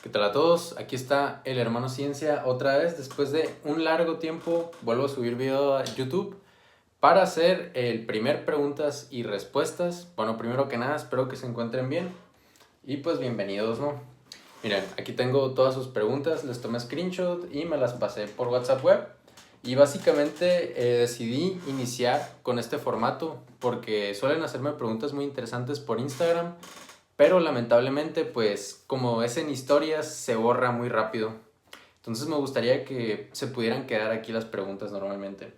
¿Qué tal a todos? Aquí está el hermano Ciencia otra vez. Después de un largo tiempo vuelvo a subir video a YouTube para hacer el primer preguntas y respuestas. Bueno, primero que nada espero que se encuentren bien y pues bienvenidos, ¿no? Miren, aquí tengo todas sus preguntas, les tomé screenshot y me las pasé por WhatsApp web. Y básicamente decidí iniciar con este formato porque suelen hacerme preguntas muy interesantes por Instagram, pero lamentablemente pues como es en historias se borra muy rápido. Entonces me gustaría que se pudieran quedar aquí las preguntas normalmente.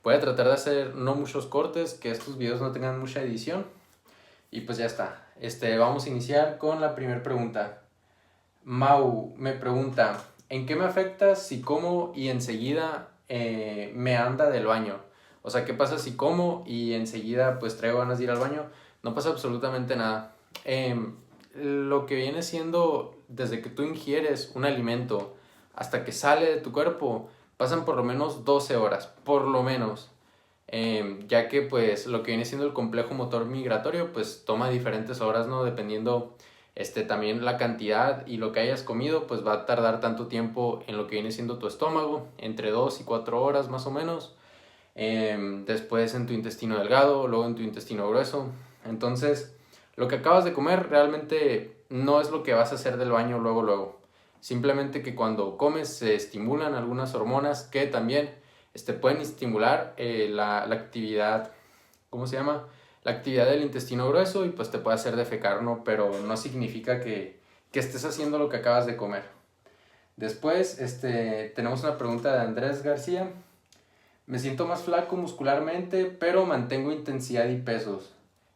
Voy a tratar de hacer no muchos cortes, que estos videos no tengan mucha edición. Y pues ya está. Vamos a iniciar con la primera pregunta. Mau me pregunta, ¿en qué me afecta si como y enseguida me anda del baño? O sea, ¿qué pasa si como y enseguida pues traigo ganas de ir al baño? No pasa absolutamente nada. Lo que viene siendo desde que tú ingieres un alimento hasta que sale de tu cuerpo, pasan por lo menos 12 horas, por lo menos. Ya que pues lo que viene siendo el complejo motor migratorio pues toma diferentes horas, ¿no? Dependiendo también la cantidad y lo que hayas comido, pues va a tardar tanto tiempo en lo que viene siendo tu estómago, entre 2 y 4 horas más o menos. Después en tu intestino delgado, luego en tu intestino grueso. Entonces, lo que acabas de comer realmente no es lo que vas a hacer del baño luego, luego. Simplemente que cuando comes se estimulan algunas hormonas que también pueden estimular la actividad, ¿cómo se llama? La actividad del intestino grueso y pues te puede hacer defecar, ¿no? Pero no significa que estés haciendo lo que acabas de comer. Después, tenemos una pregunta de Andrés García. Me siento más flaco muscularmente, pero mantengo intensidad y pesos.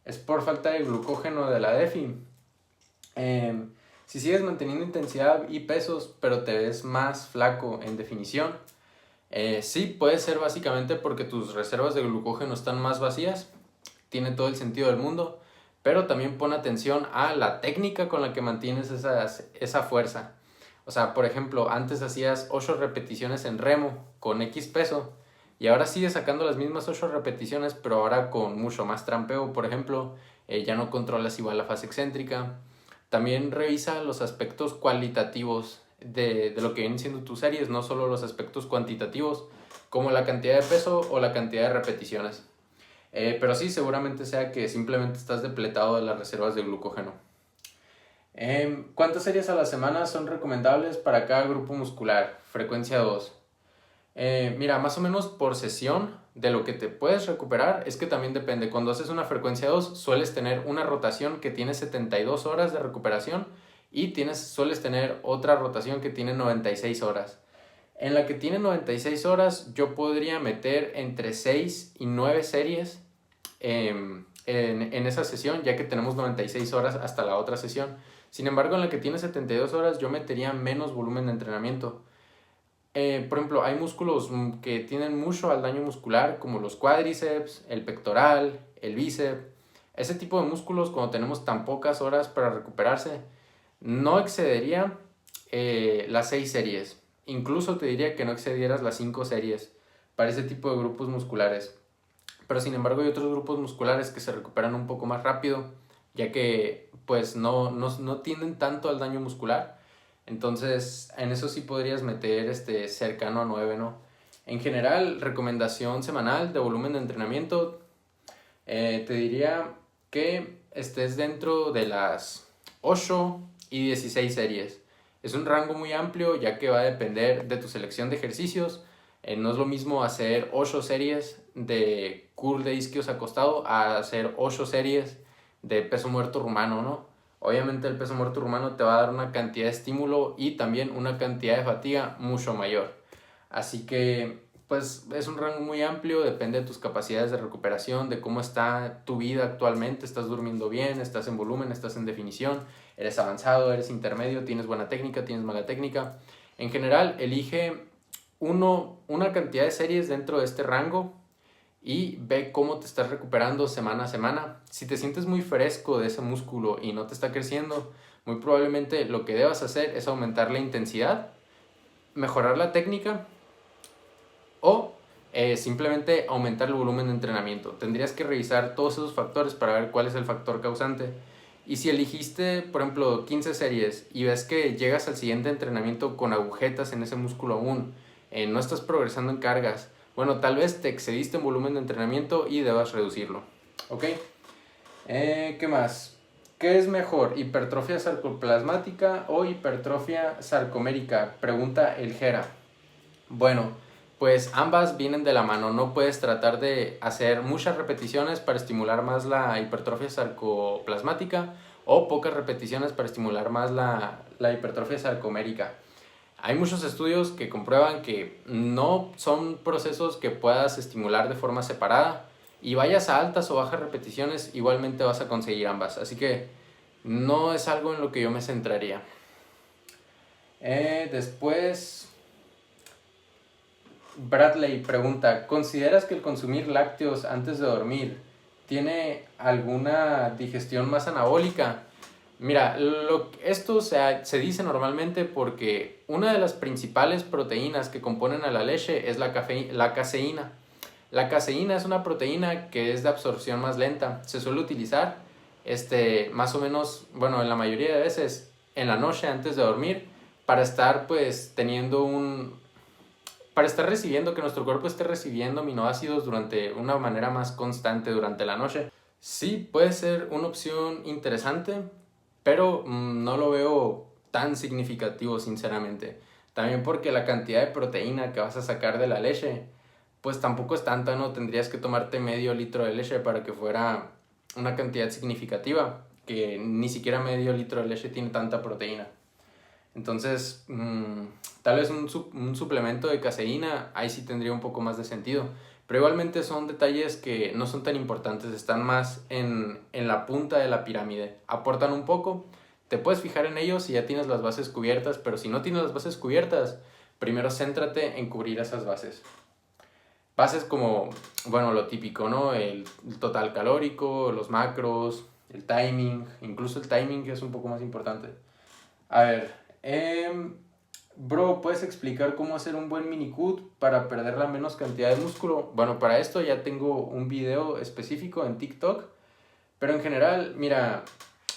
¿Es por falta de glucógeno de la DEFI? Si sigues manteniendo intensidad y pesos, pero te ves más flaco en definición, sí, puede ser básicamente porque tus reservas de glucógeno están más vacías. Tiene todo el sentido del mundo, pero también pon atención a la técnica con la que mantienes esa fuerza. O sea, por ejemplo, antes hacías 8 repeticiones en remo con X peso y ahora sigues sacando las mismas 8 repeticiones, pero ahora con mucho más trampeo, por ejemplo, ya no controlas igual la fase excéntrica. También revisa los aspectos cualitativos de lo que vienen siendo tus series, no solo los aspectos cuantitativos, como la cantidad de peso o la cantidad de repeticiones. Pero sí, seguramente sea que simplemente estás depletado de las reservas de glucógeno. ¿Cuántas series a la semana son recomendables para cada grupo muscular? Frecuencia 2. Mira, más o menos por sesión de lo que te puedes recuperar es que también depende. Cuando haces una frecuencia 2 sueles tener una rotación que tiene 72 horas de recuperación y sueles tener otra rotación que tiene 96 horas. En la que tiene 96 horas yo podría meter entre 6 y 9 series en esa sesión, ya que tenemos 96 horas hasta la otra sesión. Sin embargo, en la que tiene 72 horas yo metería menos volumen de entrenamiento. Por ejemplo, hay músculos que tienen mucho al daño muscular, como los cuádriceps, el pectoral, el bíceps. Ese tipo de músculos, cuando tenemos tan pocas horas para recuperarse, no excedería las 6 series. Incluso te diría que no excedieras las 5 series para ese tipo de grupos musculares. Pero sin embargo hay otros grupos musculares que se recuperan un poco más rápido, ya que pues no tienden tanto al daño muscular. Entonces en eso sí podrías meter cercano a 9, ¿no? En general, recomendación semanal de volumen de entrenamiento, te diría que estés dentro de las 8 y 16 series. Es un rango muy amplio, ya que va a depender de tu selección de ejercicios. No es lo mismo hacer 8 series de curl de isquios acostado a hacer 8 series de peso muerto rumano, ¿no? Obviamente el peso muerto rumano te va a dar una cantidad de estímulo y también una cantidad de fatiga mucho mayor. Así que pues es un rango muy amplio, depende de tus capacidades de recuperación, de cómo está tu vida actualmente, estás durmiendo bien, estás en volumen, estás en definición, eres avanzado, eres intermedio, tienes buena técnica, tienes mala técnica. En general, elige una cantidad de series dentro de este rango y ve cómo te estás recuperando semana a semana. Si te sientes muy fresco de ese músculo y no te está creciendo, muy probablemente lo que debas hacer es aumentar la intensidad, mejorar la técnica o simplemente aumentar el volumen de entrenamiento. Tendrías que revisar todos esos factores para ver cuál es el factor causante Y si elegiste, por ejemplo, 15 series y ves que llegas al siguiente entrenamiento con agujetas en ese músculo aún, no estás progresando en cargas, bueno, tal vez te excediste en volumen de entrenamiento y debas reducirlo. ¿Ok? ¿Qué más? ¿Qué es mejor, hipertrofia sarcoplasmática o hipertrofia sarcomérica? Pregunta el Jera. Bueno, pues ambas vienen de la mano. No puedes tratar de hacer muchas repeticiones para estimular más la hipertrofia sarcoplasmática o pocas repeticiones para estimular más la hipertrofia sarcomérica. Hay muchos estudios que comprueban que no son procesos que puedas estimular de forma separada, y vayas a altas o bajas repeticiones, igualmente vas a conseguir ambas. Así que no es algo en lo que yo me centraría. Después, Bradley pregunta, ¿consideras que el consumir lácteos antes de dormir tiene alguna digestión más anabólica? Mira, esto se dice normalmente porque una de las principales proteínas que componen a la leche es la caseína. La caseína es una proteína que es de absorción más lenta. Se suele utilizar más o menos, bueno, en la mayoría de veces en la noche antes de dormir para estar pues para estar recibiendo, que nuestro cuerpo esté recibiendo aminoácidos durante una manera más constante durante la noche. Sí, puede ser una opción interesante, pero no lo veo tan significativo, sinceramente. También porque la cantidad de proteína que vas a sacar de la leche, pues tampoco es tanta, ¿no? Tendrías que tomarte medio litro de leche para que fuera una cantidad significativa, que ni siquiera medio litro de leche tiene tanta proteína. Entonces, tal vez un suplemento de caseína, ahí sí tendría un poco más de sentido. Pero igualmente son detalles que no son tan importantes, están más en la punta de la pirámide. Aportan un poco, te puedes fijar en ellos si ya tienes las bases cubiertas, pero si no tienes las bases cubiertas, primero céntrate en cubrir esas bases. Bases como, bueno, lo típico, ¿no? El total calórico, los macros, el timing, incluso el timing es un poco más importante. A ver, bro, ¿puedes explicar cómo hacer un buen minicut para perder la menos cantidad de músculo? Bueno, para esto ya tengo un video específico en TikTok, pero en general, mira,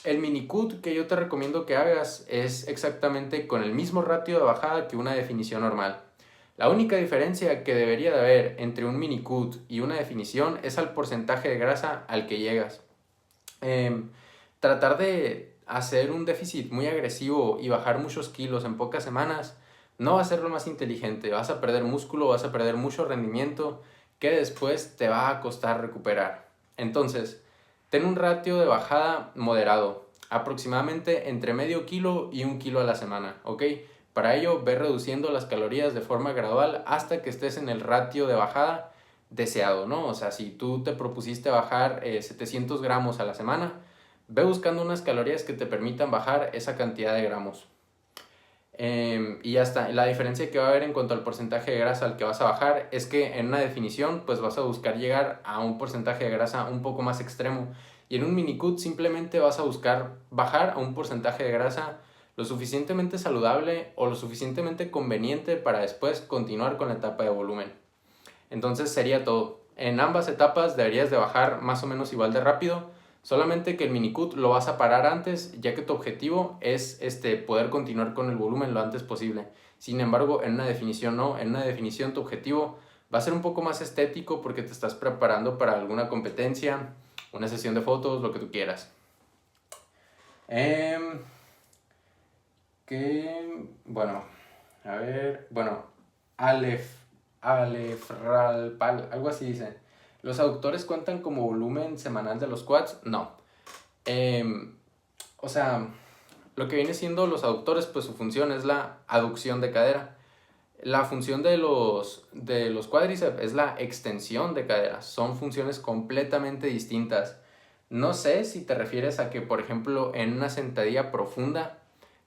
el minicut que yo te recomiendo que hagas es exactamente con el mismo ratio de bajada que una definición normal. La única diferencia que debería de haber entre un minicut y una definición es al porcentaje de grasa al que llegas. Tratar de hacer un déficit muy agresivo y bajar muchos kilos en pocas semanas no va a ser lo más inteligente. Vas a perder músculo, vas a perder mucho rendimiento que después te va a costar recuperar. Entonces, ten un ratio de bajada moderado, aproximadamente entre medio kilo y 1 kilo a la semana, ¿ok? Para ello, ve reduciendo las calorías de forma gradual hasta que estés en el ratio de bajada deseado, ¿no? O sea, si tú te propusiste bajar 700 gramos a la semana, ve buscando unas calorías que te permitan bajar esa cantidad de gramos. Y ya está. La diferencia que va a haber en cuanto al porcentaje de grasa al que vas a bajar es que en una definición pues vas a buscar llegar a un porcentaje de grasa un poco más extremo, y en un minicut simplemente vas a buscar bajar a un porcentaje de grasa lo suficientemente saludable o lo suficientemente conveniente para después continuar con la etapa de volumen. Entonces sería todo. En ambas etapas deberías de bajar más o menos igual de rápido, solamente que el minicut lo vas a parar antes, ya que tu objetivo es poder continuar con el volumen lo antes posible. Sin embargo, en una definición no, en una definición tu objetivo va a ser un poco más estético porque te estás preparando para alguna competencia, una sesión de fotos, lo que tú quieras. Bueno, a ver, bueno, Alefralpal, algo así dice. ¿Los aductores cuentan como volumen semanal de los quads? No. O sea, lo que viene siendo los aductores, pues su función es la aducción de cadera. La función de los cuádriceps es la extensión de cadera. Son funciones completamente distintas. No sé si te refieres a que, por ejemplo, en una sentadilla profunda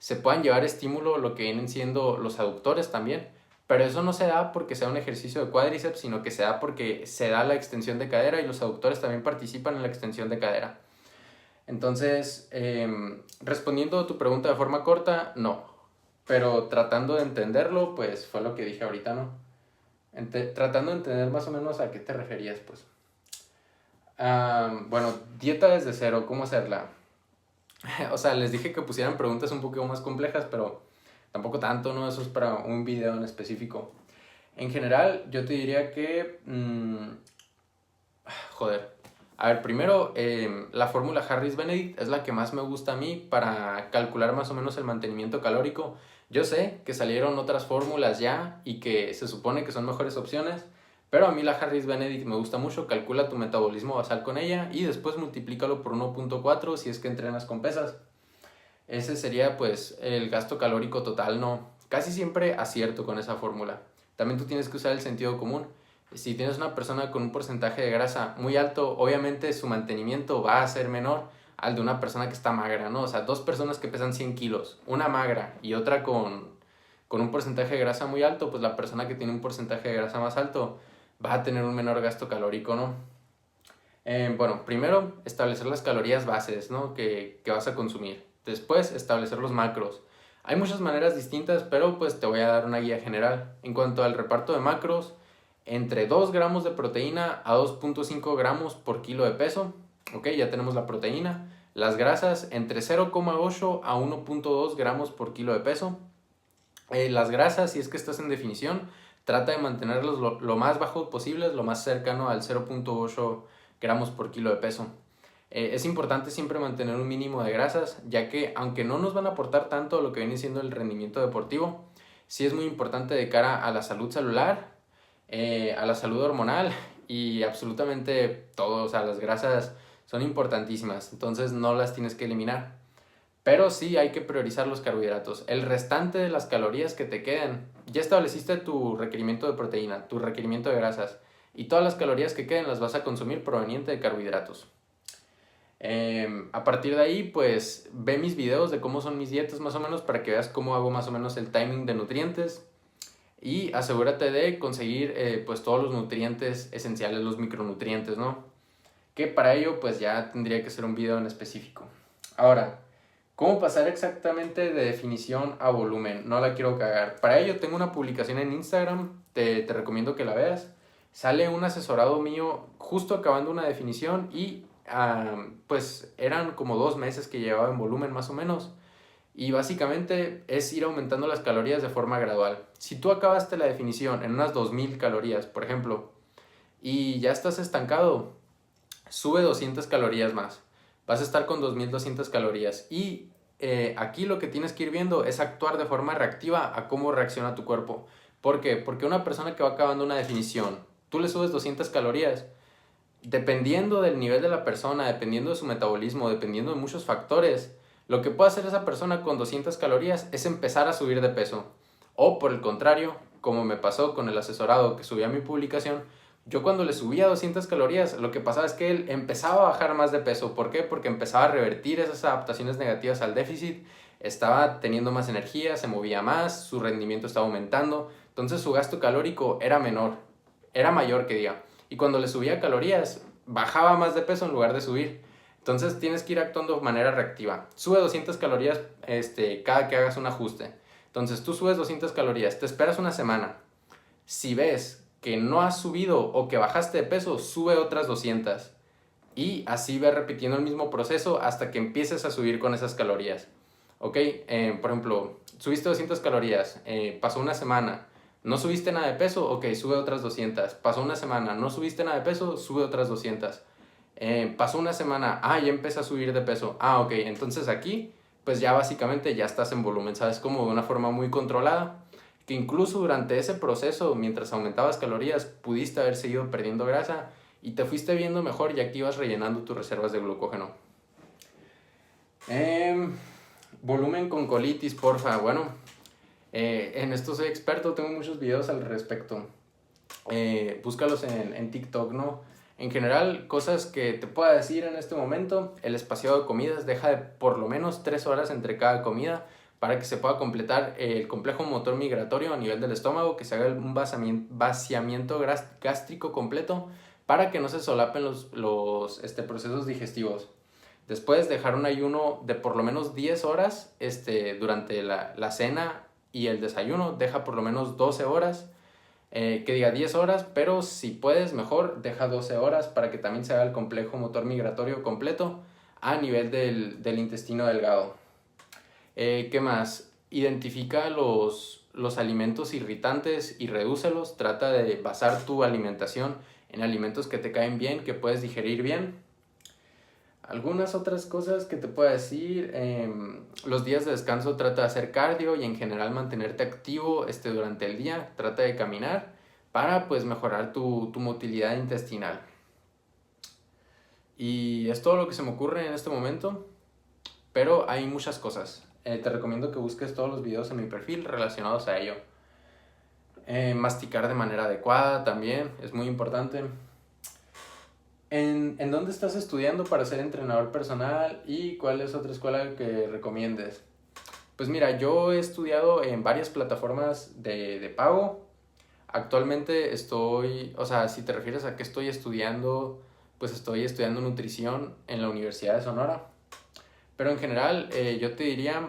se puedan llevar estímulo lo que vienen siendo los aductores también, pero eso no se da porque sea un ejercicio de cuádriceps, sino que se da porque se da la extensión de cadera y los aductores también participan en la extensión de cadera. Entonces, respondiendo a tu pregunta de forma corta, no, pero tratando de entenderlo, pues fue lo que dije ahorita, ¿no? Tratando de entender más o menos a qué te referías, pues. Bueno, dieta desde cero, ¿cómo hacerla? O sea, les dije que pusieran preguntas un poquito más complejas, pero tampoco tanto, ¿no? Eso es para un video en específico. En general, yo te diría que... joder. A ver, primero, la fórmula Harris-Benedict es la que más me gusta a mí para calcular más o menos el mantenimiento calórico. Yo sé que salieron otras fórmulas ya y que se supone que son mejores opciones, pero a mí la Harris-Benedict me gusta mucho. Calcula tu metabolismo basal con ella y después multiplícalo por 1.4 si es que entrenas con pesas. Ese sería pues el gasto calórico total, no. Casi siempre acierto con esa fórmula. También tú tienes que usar el sentido común. Si tienes una persona con un porcentaje de grasa muy alto, obviamente su mantenimiento va a ser menor al de una persona que está magra, ¿no? O sea, dos personas que pesan 100 kilos, una magra y otra con un porcentaje de grasa muy alto, pues la persona que tiene un porcentaje de grasa más alto va a tener un menor gasto calórico, ¿no? Bueno, primero establecer las calorías bases, ¿no? que vas a consumir. Después establecer los macros. Hay muchas maneras distintas, pero pues te voy a dar una guía general. En cuanto al reparto de macros, entre 2 gramos de proteína a 2.5 gramos por kilo de peso. Ok, ya tenemos la proteína. Las grasas entre 0,8 a 1.2 gramos por kilo de peso. Las grasas, si es que estás en definición, trata de mantenerlos lo más bajo posible, lo más cercano al 0.8 gramos por kilo de peso. Es importante siempre mantener un mínimo de grasas, ya que aunque no nos van a aportar tanto a lo que viene siendo el rendimiento deportivo, sí es muy importante de cara a la salud celular, a la salud hormonal y absolutamente todo. O sea, las grasas son importantísimas, entonces no las tienes que eliminar. Pero sí hay que priorizar los carbohidratos. El restante de las calorías que te queden, ya estableciste tu requerimiento de proteína, tu requerimiento de grasas, y todas las calorías que queden las vas a consumir proveniente de carbohidratos. A partir de ahí, pues ve mis videos de cómo son mis dietas más o menos para que veas cómo hago más o menos el timing de nutrientes y asegúrate de conseguir pues todos los nutrientes esenciales, los micronutrientes, ¿no? Que para ello pues ya tendría que ser un video en específico. Ahora, ¿cómo pasar exactamente de definición a volumen? No la quiero cagar. Para ello tengo una publicación en Instagram, te recomiendo que la veas. Sale un asesorado mío justo acabando una definición y pues eran como 2 meses que llevaba en volumen más o menos. Y básicamente es ir aumentando las calorías de forma gradual. Si tú acabaste la definición en unas 2000 calorías, por ejemplo, y ya estás estancado, sube 200 calorías más. Vas a estar con 2200 calorías. Y aquí lo que tienes que ir viendo es actuar de forma reactiva a cómo reacciona tu cuerpo. ¿Por qué? Porque una persona que va acabando una definición, tú le subes 200 calorías, dependiendo del nivel de la persona, dependiendo de su metabolismo, dependiendo de muchos factores, lo que puede hacer esa persona con 200 calorías es empezar a subir de peso. O por el contrario, como me pasó con el asesorado que subía mi publicación, yo cuando le subía 200 calorías, lo que pasaba es que él empezaba a bajar más de peso. ¿Por qué? Porque empezaba a revertir esas adaptaciones negativas al déficit, estaba teniendo más energía, se movía más, su rendimiento estaba aumentando, entonces su gasto calórico era menor, era mayor que diga. Y cuando le subía calorías, bajaba más de peso en lugar de subir. Entonces tienes que ir actuando de manera reactiva. Sube 200 calorías cada que hagas un ajuste. Entonces tú subes 200 calorías, te esperas una semana. Si ves que no has subido o que bajaste de peso, sube otras 200. Y así ve repitiendo el mismo proceso hasta que empieces a subir con esas calorías. ¿Ok? Por ejemplo, subiste 200 calorías, pasó una semana, no subiste nada de peso, ok, sube otras 200. Pasó una semana, no subiste nada de peso, sube otras 200. Pasó una semana, ya empecé a subir de peso. Ok, entonces aquí, pues ya básicamente ya estás en volumen, ¿sabes? Como de una forma muy controlada, que incluso durante ese proceso, mientras aumentabas calorías, pudiste haber seguido perdiendo grasa y te fuiste viendo mejor ya que ibas rellenando tus reservas de glucógeno. Volumen con colitis, porfa. Bueno, en esto soy experto, tengo muchos videos al respecto. Búscalos en TikTok, ¿no? En general, cosas que te pueda decir en este momento: el espaciado de comidas, deja de por lo menos 3 horas entre cada comida para que se pueda completar el complejo motor migratorio a nivel del estómago, que se haga un vaciamiento gástrico completo para que no se solapen los procesos digestivos. Después dejar un ayuno de por lo menos 10 horas durante la cena y el desayuno. Deja por lo menos 12 horas, que diga 10 horas, pero si puedes mejor deja 12 horas para que también se haga el complejo motor migratorio completo a nivel del intestino delgado. ¿Qué más? Identifica los alimentos irritantes y redúcelos. Trata de basar tu alimentación en alimentos que te caen bien, que puedes digerir bien. Algunas otras cosas que te puedo decir, los días de descanso trata de hacer cardio y en general mantenerte activo durante el día. Trata de caminar para pues mejorar tu motilidad intestinal. Y es todo lo que se me ocurre en este momento, pero hay muchas cosas. Te recomiendo que busques todos los videos en mi perfil relacionados a ello. Masticar de manera adecuada también es muy importante. ¿En dónde estás estudiando para ser entrenador personal y cuál es otra escuela que recomiendes? Pues mira, yo he estudiado en varias plataformas de pago. Actualmente si te refieres a qué estoy estudiando, pues estoy estudiando nutrición en la Universidad de Sonora. Pero en general, yo te diría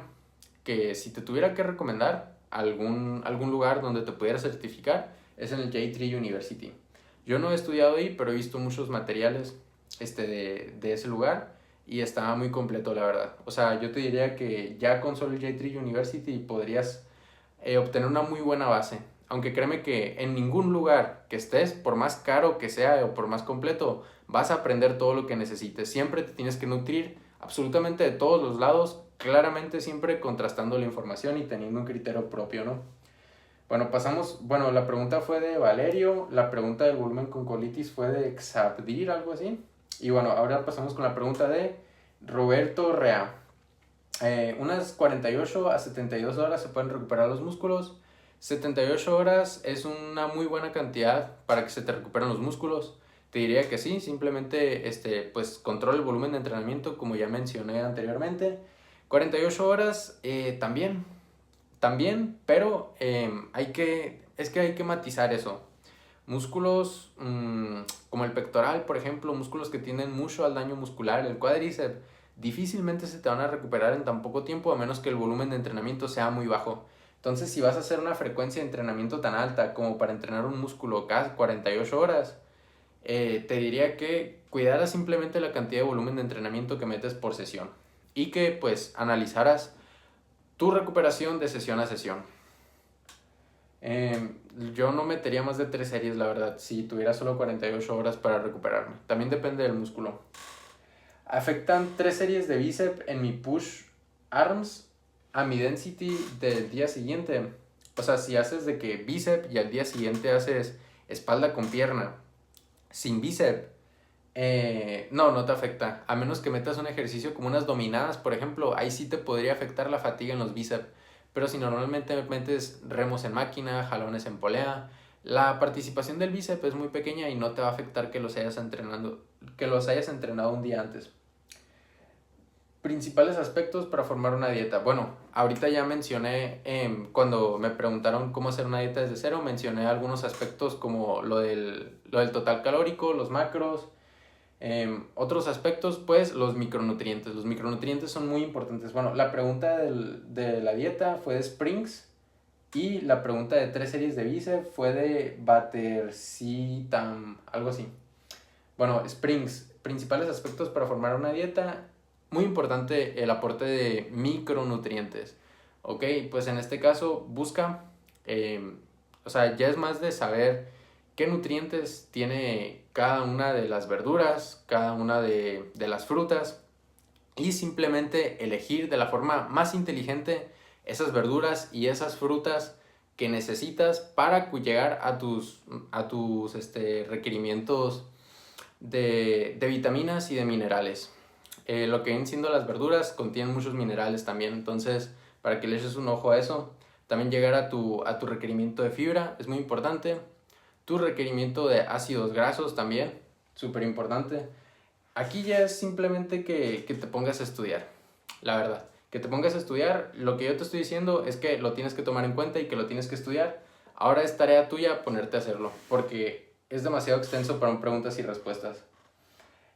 que si te tuviera que recomendar algún lugar donde te pudieras certificar, es en el J3 University. Yo no he estudiado ahí, pero he visto muchos materiales de ese lugar y estaba muy completo, la verdad. O sea, yo te diría que ya con solo el J3 University podrías obtener una muy buena base. Aunque créeme que en ningún lugar que estés, por más caro que sea o por más completo, vas a aprender todo lo que necesites. Siempre te tienes que nutrir absolutamente de todos los lados, claramente siempre contrastando la información y teniendo un criterio propio, ¿no? Bueno, la pregunta fue de Valerio, la pregunta del volumen con colitis fue de Xabdir, algo así. Y bueno, ahora pasamos con la pregunta de Roberto Rea. Unas 48 a 72 horas se pueden recuperar los músculos. 78 horas es una muy buena cantidad para que se te recuperen los músculos. Te diría que sí, simplemente pues controla el volumen de entrenamiento como ya mencioné anteriormente. 48 horas también, pero hay que matizar eso. Músculos como el pectoral, por ejemplo, músculos que tienden mucho al daño muscular, el cuádriceps, difícilmente se te van a recuperar en tan poco tiempo a menos que el volumen de entrenamiento sea muy bajo. Entonces, si vas a hacer una frecuencia de entrenamiento tan alta como para entrenar un músculo cada 48 horas, te diría que cuidaras simplemente la cantidad de volumen de entrenamiento que metes por sesión y que pues analizaras tu recuperación de sesión a sesión. Yo no metería más de 3 series, la verdad, si tuviera solo 48 horas para recuperarme. También depende del músculo. Afectan 3 series de bíceps en mi push arms a mi density del día siguiente. O sea, si haces de que bíceps y al día siguiente haces espalda con pierna sin bíceps, no te afecta. A menos que metas un ejercicio como unas dominadas, por ejemplo, ahí sí te podría afectar la fatiga en los bíceps. Pero si normalmente metes remos en máquina, jalones en polea, la participación del bíceps es muy pequeña y no te va a afectar que los hayas entrenado un día antes. Principales aspectos para formar una dieta. Bueno, ahorita ya mencioné, cuando me preguntaron cómo hacer una dieta desde cero, mencioné algunos aspectos como lo del total calórico, los macros. Otros aspectos, pues, los micronutrientes. Los micronutrientes son muy importantes. Bueno, la pregunta de la dieta fue de Springs y la pregunta de 3 series de bíceps fue de Batercitam, algo así. Bueno, Springs, principales aspectos para formar una dieta. Muy importante el aporte de micronutrientes. Ok, pues en este caso busca, ya es más de saber qué nutrientes tiene cada una de las verduras, cada una de las frutas y simplemente elegir de la forma más inteligente esas verduras y esas frutas que necesitas para llegar a tus requerimientos de vitaminas y de minerales. Lo que vienen siendo las verduras contienen muchos minerales también, entonces para que le eches un ojo a eso. También llegar a tu requerimiento de fibra es muy importante. Tu requerimiento de ácidos grasos también, súper importante. Aquí ya es simplemente que te pongas a estudiar, la verdad. Que te pongas a estudiar, lo que yo te estoy diciendo es que lo tienes que tomar en cuenta y que lo tienes que estudiar. Ahora es tarea tuya ponerte a hacerlo, porque es demasiado extenso para preguntas y respuestas.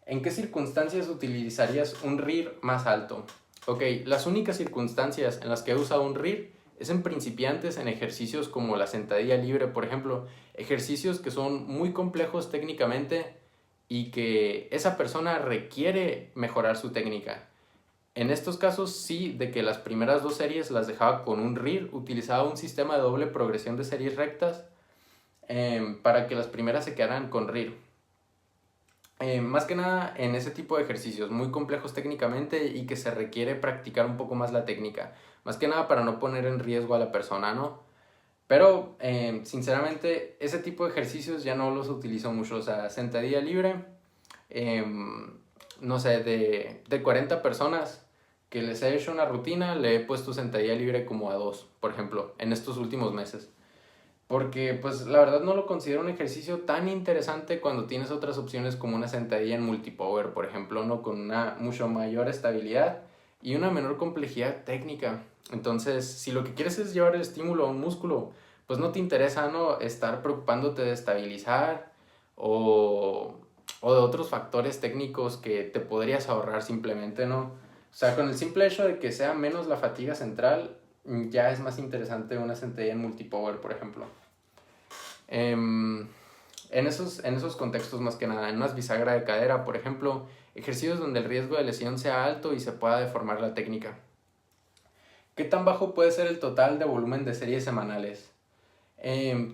¿En qué circunstancias utilizarías un RIR más alto? Ok, las únicas circunstancias en las que he usado un RIR es en principiantes, en ejercicios como la sentadilla libre, por ejemplo, ejercicios que son muy complejos técnicamente y que esa persona requiere mejorar su técnica. En estos casos sí, de que las primeras 2 series las dejaba con un RIR, utilizaba un sistema de doble progresión de series rectas para que las primeras se quedaran con RIR. Más que nada en ese tipo de ejercicios muy complejos técnicamente y que se requiere practicar un poco más la técnica. Más que nada para no poner en riesgo a la persona, ¿no? Pero sinceramente ese tipo de ejercicios ya no los utilizo mucho. O sea, sentadilla libre, no sé, de 40 personas que les he hecho una rutina, le he puesto sentadilla libre como a 2, por ejemplo, en estos últimos meses. Porque pues la verdad no lo considero un ejercicio tan interesante cuando tienes otras opciones como una sentadilla en multipower, por ejemplo, ¿no? Con una mucho mayor estabilidad y una menor complejidad técnica. Entonces, si lo que quieres es llevar el estímulo a un músculo, pues no te interesa, ¿no? Estar preocupándote de estabilizar o, o de otros factores técnicos que te podrías ahorrar simplemente, ¿no? O sea, con el simple hecho de que sea menos la fatiga central, ya es más interesante una sentadilla en multipower, por ejemplo. En esos contextos más que nada, en unas bisagra de cadera, por ejemplo, ejercicios donde el riesgo de lesión sea alto y se pueda deformar la técnica. ¿Qué tan bajo puede ser el total de volumen de series semanales?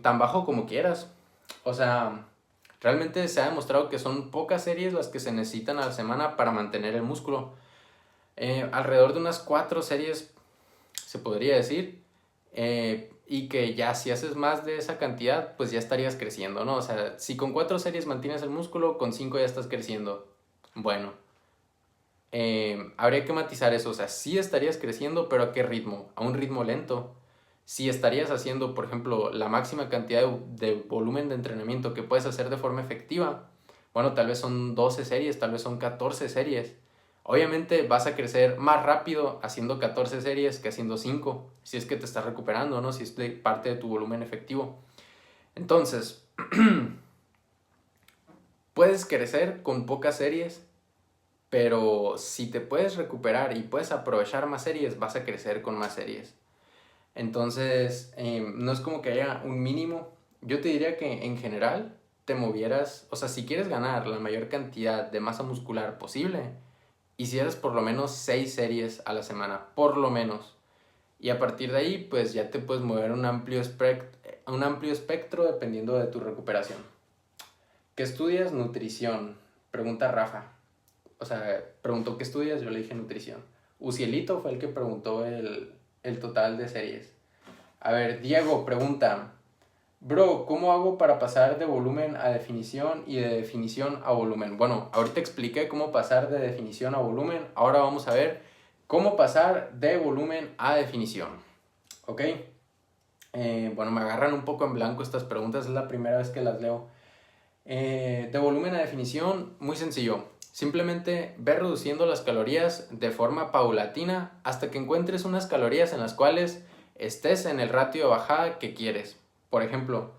Tan bajo como quieras. O sea, realmente se ha demostrado que son pocas series las que se necesitan a la semana para mantener el músculo. Alrededor de unas 4 series se podría decir, y que ya si haces más de esa cantidad, pues ya estarías creciendo, ¿no? O sea, si con 4 series mantienes el músculo, con 5 ya estás creciendo. Bueno, habría que matizar eso, o sea, sí estarías creciendo, pero ¿a qué ritmo? A un ritmo lento. Si estarías haciendo, por ejemplo, la máxima cantidad de volumen de entrenamiento que puedes hacer de forma efectiva, bueno, tal vez son 12 series, tal vez son 14 series. Obviamente vas a crecer más rápido haciendo 14 series que haciendo 5, si es que te estás recuperando, ¿no? Si es parte de tu volumen efectivo. Entonces, puedes crecer con pocas series, pero si te puedes recuperar y puedes aprovechar más series, vas a crecer con más series. Entonces, no es como que haya un mínimo. Yo te diría que en general te movieras, o sea, si quieres ganar la mayor cantidad de masa muscular posible, hicieras por lo menos 6 series a la semana, por lo menos. Y a partir de ahí, pues ya te puedes mover un amplio espectro dependiendo de tu recuperación. ¿Qué estudias? Nutrición. Pregunta Rafa. O sea, preguntó qué estudias, yo le dije nutrición. Ucielito fue el que preguntó el total de series. A ver, Diego pregunta, bro, ¿cómo hago para pasar de volumen a definición y de definición a volumen? Bueno, ahorita expliqué cómo pasar de definición a volumen, ahora vamos a ver cómo pasar de volumen a definición. ¿Ok? Bueno, me agarran un poco en blanco estas preguntas, es la primera vez que las leo. De volumen a definición, muy sencillo. Simplemente ve reduciendo las calorías de forma paulatina hasta que encuentres unas calorías en las cuales estés en el ratio de bajada que quieres. Por ejemplo,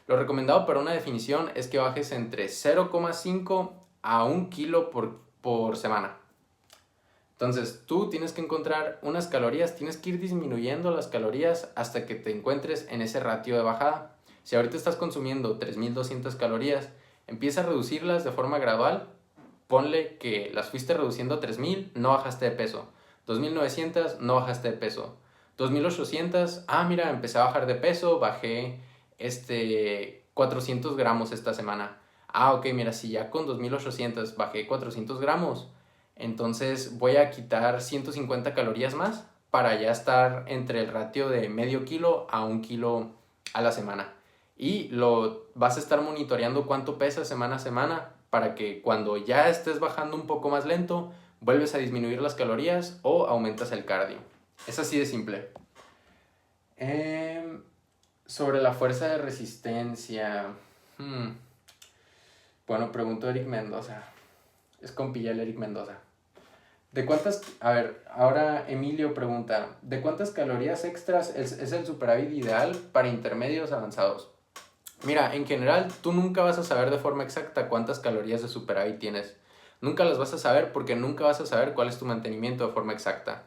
lo recomendado para una definición es que bajes entre 0,5 a 1 kilo por semana. Entonces, tú tienes que encontrar unas calorías, tienes que ir disminuyendo las calorías hasta que te encuentres en ese ratio de bajada. Si ahorita estás consumiendo 3200 calorías, empieza a reducirlas de forma gradual. Ponle que las fuiste reduciendo a 3000, no bajaste de peso. 2900, no bajaste de peso. 2800, mira, empecé a bajar de peso, bajé 400 gramos esta semana. Ok, mira, si ya con 2800 bajé 400 gramos, entonces voy a quitar 150 calorías más para ya estar entre el ratio de medio kilo a 1 kilo a la semana. Y lo vas a estar monitoreando cuánto pesas semana a semana para que cuando ya estés bajando un poco más lento, vuelves a disminuir las calorías o aumentas el cardio. Es así de simple. Sobre la fuerza de resistencia. Bueno, preguntó Eric Mendoza. Es compilla el Eric Mendoza. A ver, ahora Emilio pregunta, ¿de cuántas calorías extras es el superávit ideal para intermedios avanzados? Mira, en general, tú nunca vas a saber de forma exacta cuántas calorías de superávit tienes. Nunca las vas a saber porque nunca vas a saber cuál es tu mantenimiento de forma exacta.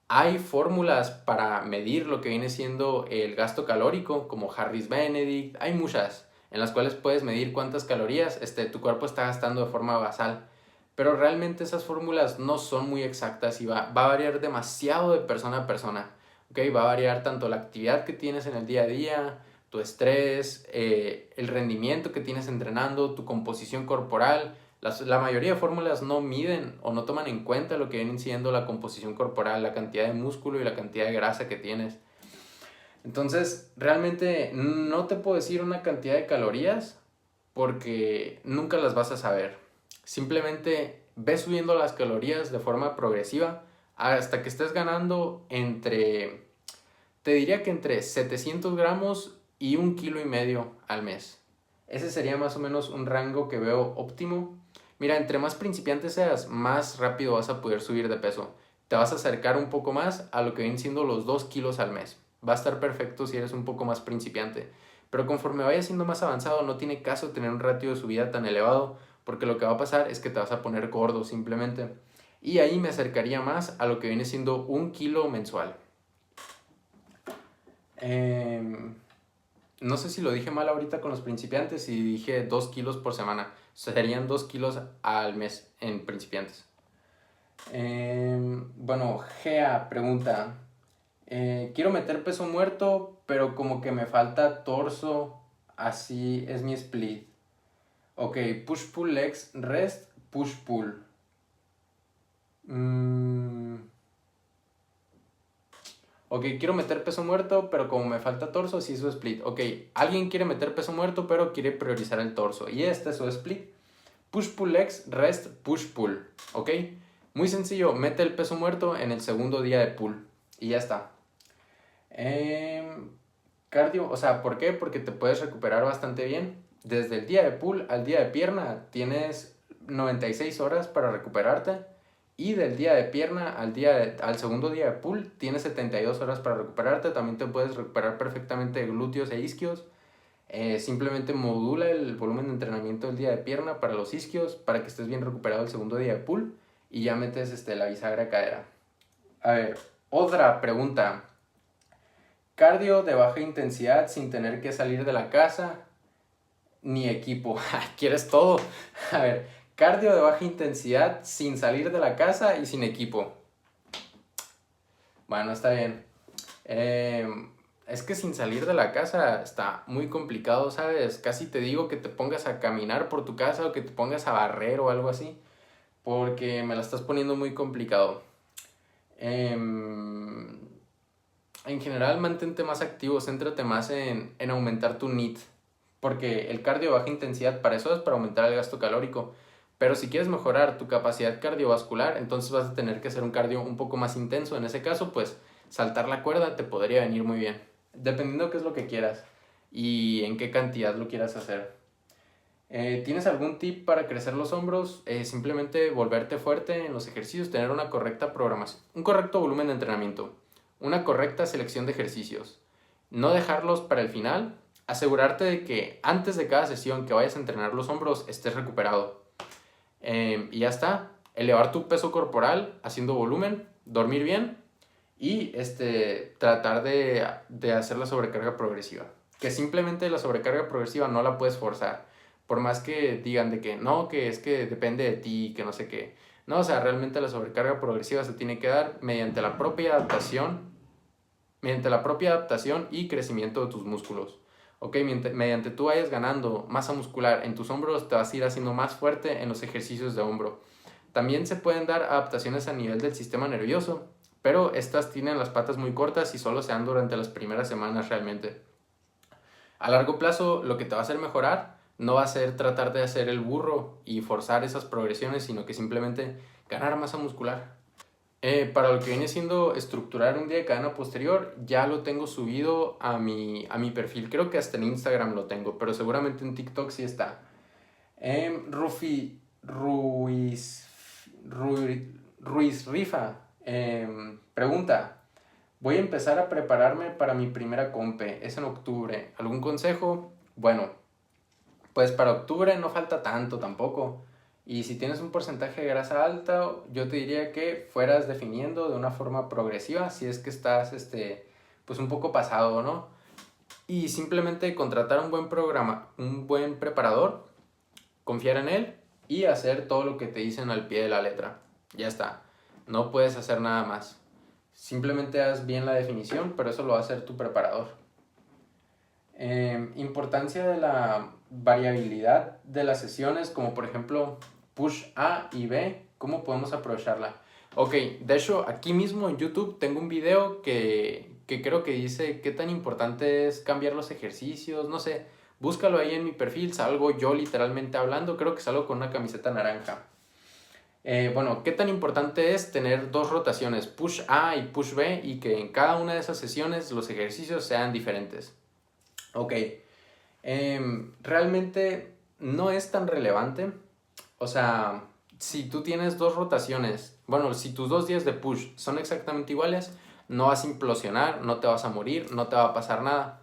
Hay fórmulas para medir lo que viene siendo el gasto calórico, como Harris Benedict, hay muchas. en las cuales puedes medir cuántas calorías tu cuerpo está gastando de forma basal. Pero realmente esas fórmulas no son muy exactas y va a variar demasiado de persona a persona. ¿Okay? Va a variar tanto la actividad que tienes en el día a día, tu estrés, el rendimiento que tienes entrenando, tu composición corporal. La mayoría de fórmulas no miden o no toman en cuenta lo que viene siendo la composición corporal, la cantidad de músculo y la cantidad de grasa que tienes. Entonces, realmente no te puedo decir una cantidad de calorías porque nunca las vas a saber. Simplemente ves subiendo las calorías de forma progresiva hasta que estés ganando te diría que entre 700 gramos y 1,5 kg al mes. Ese sería más o menos un rango que veo óptimo. Mira, entre más principiante seas, más rápido vas a poder subir de peso. Te vas a acercar un poco más a lo que vienen siendo los 2 kilos al mes. Va a estar perfecto si eres un poco más principiante. Pero conforme vayas siendo más avanzado, no tiene caso tener un ratio de subida tan elevado, porque lo que va a pasar es que te vas a poner gordo simplemente. Y ahí me acercaría más a lo que viene siendo 1 kilo mensual. No sé si lo dije mal ahorita con los principiantes y dije 2 kilos por semana. Serían 2 kilos al mes en principiantes. Bueno, Gea pregunta, quiero meter peso muerto, pero como que me falta torso, así es mi split. Ok, push pull legs, rest, push pull. Ok, quiero meter peso muerto, pero como me falta torso, sí es su split. Ok, alguien quiere meter peso muerto, pero quiere priorizar el torso. Y este es su split. Push pull legs, rest, push pull. Ok, muy sencillo, mete el peso muerto en el segundo día de pull. Y ya está. Cardio, o sea, ¿por qué? Porque te puedes recuperar bastante bien. Desde el día de pull al día de pierna tienes 96 horas para recuperarte. Y del día de pierna al segundo día de pull tienes 72 horas para recuperarte. También te puedes recuperar perfectamente de glúteos e isquios. Simplemente modula el volumen de entrenamiento del día de pierna para los isquios para que estés bien recuperado el segundo día de pull. Y ya metes la bisagra cadera. A ver, otra pregunta. Cardio de baja intensidad sin tener que salir de la casa ni equipo. ¿Quieres todo? A ver, cardio de baja intensidad sin salir de la casa y sin equipo. Bueno, está bien. Es que sin salir de la casa está muy complicado, ¿sabes? Casi te digo que te pongas a caminar por tu casa o que te pongas a barrer o algo así, porque me la estás poniendo muy complicado. En general, mantente más activo, céntrate más en aumentar tu NEAT, porque el cardio de baja intensidad para eso es para aumentar el gasto calórico. Pero si quieres mejorar tu capacidad cardiovascular, entonces vas a tener que hacer un cardio un poco más intenso. En ese caso, pues saltar la cuerda te podría venir muy bien, dependiendo qué es lo que quieras y en qué cantidad lo quieras hacer. ¿Tienes algún tip para crecer los hombros? Simplemente volverte fuerte en los ejercicios, tener una correcta programación, un correcto volumen de entrenamiento, una correcta selección de ejercicios, no dejarlos para el final, asegurarte de que antes de cada sesión que vayas a entrenar los hombros estés recuperado. Y ya está, elevar tu peso corporal haciendo volumen, dormir bien y tratar de hacer la sobrecarga progresiva. Que simplemente la sobrecarga progresiva no la puedes forzar. Por más que digan de que no, que es que depende de ti, que no sé qué. No, o sea, realmente la sobrecarga progresiva se tiene que dar mediante la propia adaptación y crecimiento de tus músculos. Ok, mediante tú vayas ganando masa muscular en tus hombros, te vas a ir haciendo más fuerte en los ejercicios de hombro. También se pueden dar adaptaciones a nivel del sistema nervioso, pero estas tienen las patas muy cortas y solo se dan durante las primeras semanas realmente. A largo plazo, lo que te va a hacer mejorar no va a ser tratar de hacer el burro y forzar esas progresiones, sino que simplemente ganar masa muscular. Para lo que viene siendo estructurar un día de cadena posterior, ya lo tengo subido a mi perfil. Creo que hasta en Instagram lo tengo, pero seguramente en TikTok sí está. Ruiz Rifa pregunta: voy a empezar a prepararme para mi primera compe, es en octubre. ¿Algún consejo? Bueno, pues para octubre no falta tanto tampoco. Y si tienes un porcentaje de grasa alta, yo te diría que fueras definiendo de una forma progresiva si es que estás pues un poco pasado, ¿no? y simplemente contratar un buen preparador, confiar en él y hacer todo lo que te dicen al pie de la letra. Ya está. No puedes hacer nada más. Simplemente haz bien la definición, pero eso lo va a hacer tu preparador. Importancia de la variabilidad de las sesiones, como por ejemplo push A y B, ¿cómo podemos aprovecharla? Ok, de hecho aquí mismo en YouTube tengo un video que creo que dice qué tan importante es cambiar los ejercicios, no sé, búscalo ahí en mi perfil, salgo yo literalmente hablando, creo que salgo con una camiseta naranja. Bueno, ¿qué tan importante es tener dos rotaciones, push A y push B, y que en cada una de esas sesiones los ejercicios sean diferentes? Ok, realmente no es tan relevante. O sea, si tú tienes dos rotaciones, bueno, si tus 2 días de push son exactamente iguales, no vas a implosionar, no te vas a morir, no te va a pasar nada.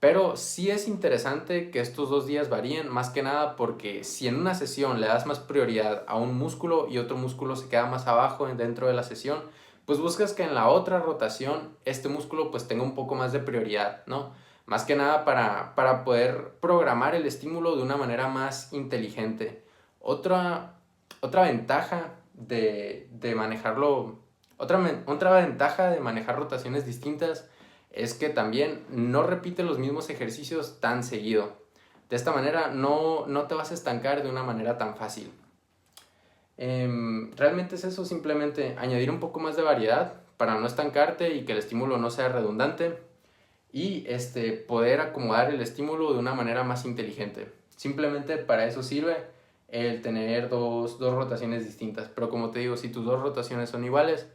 Pero sí es interesante que estos 2 días varíen, más que nada porque si en una sesión le das más prioridad a un músculo y otro músculo se queda más abajo dentro de la sesión, pues buscas que en la otra rotación este músculo pues tenga un poco más de prioridad, ¿no? Más que nada para poder programar el estímulo de una manera más inteligente. Otra ventaja de manejarlo, otra ventaja de manejar rotaciones distintas es que también no repite los mismos ejercicios tan seguido. De esta manera no te vas a estancar de una manera tan fácil. Realmente es eso, simplemente añadir un poco más de variedad para no estancarte y que el estímulo no sea redundante y poder acomodar el estímulo de una manera más inteligente. Simplemente para eso sirve el tener dos rotaciones distintas. Pero como te digo, si tus dos rotaciones son iguales,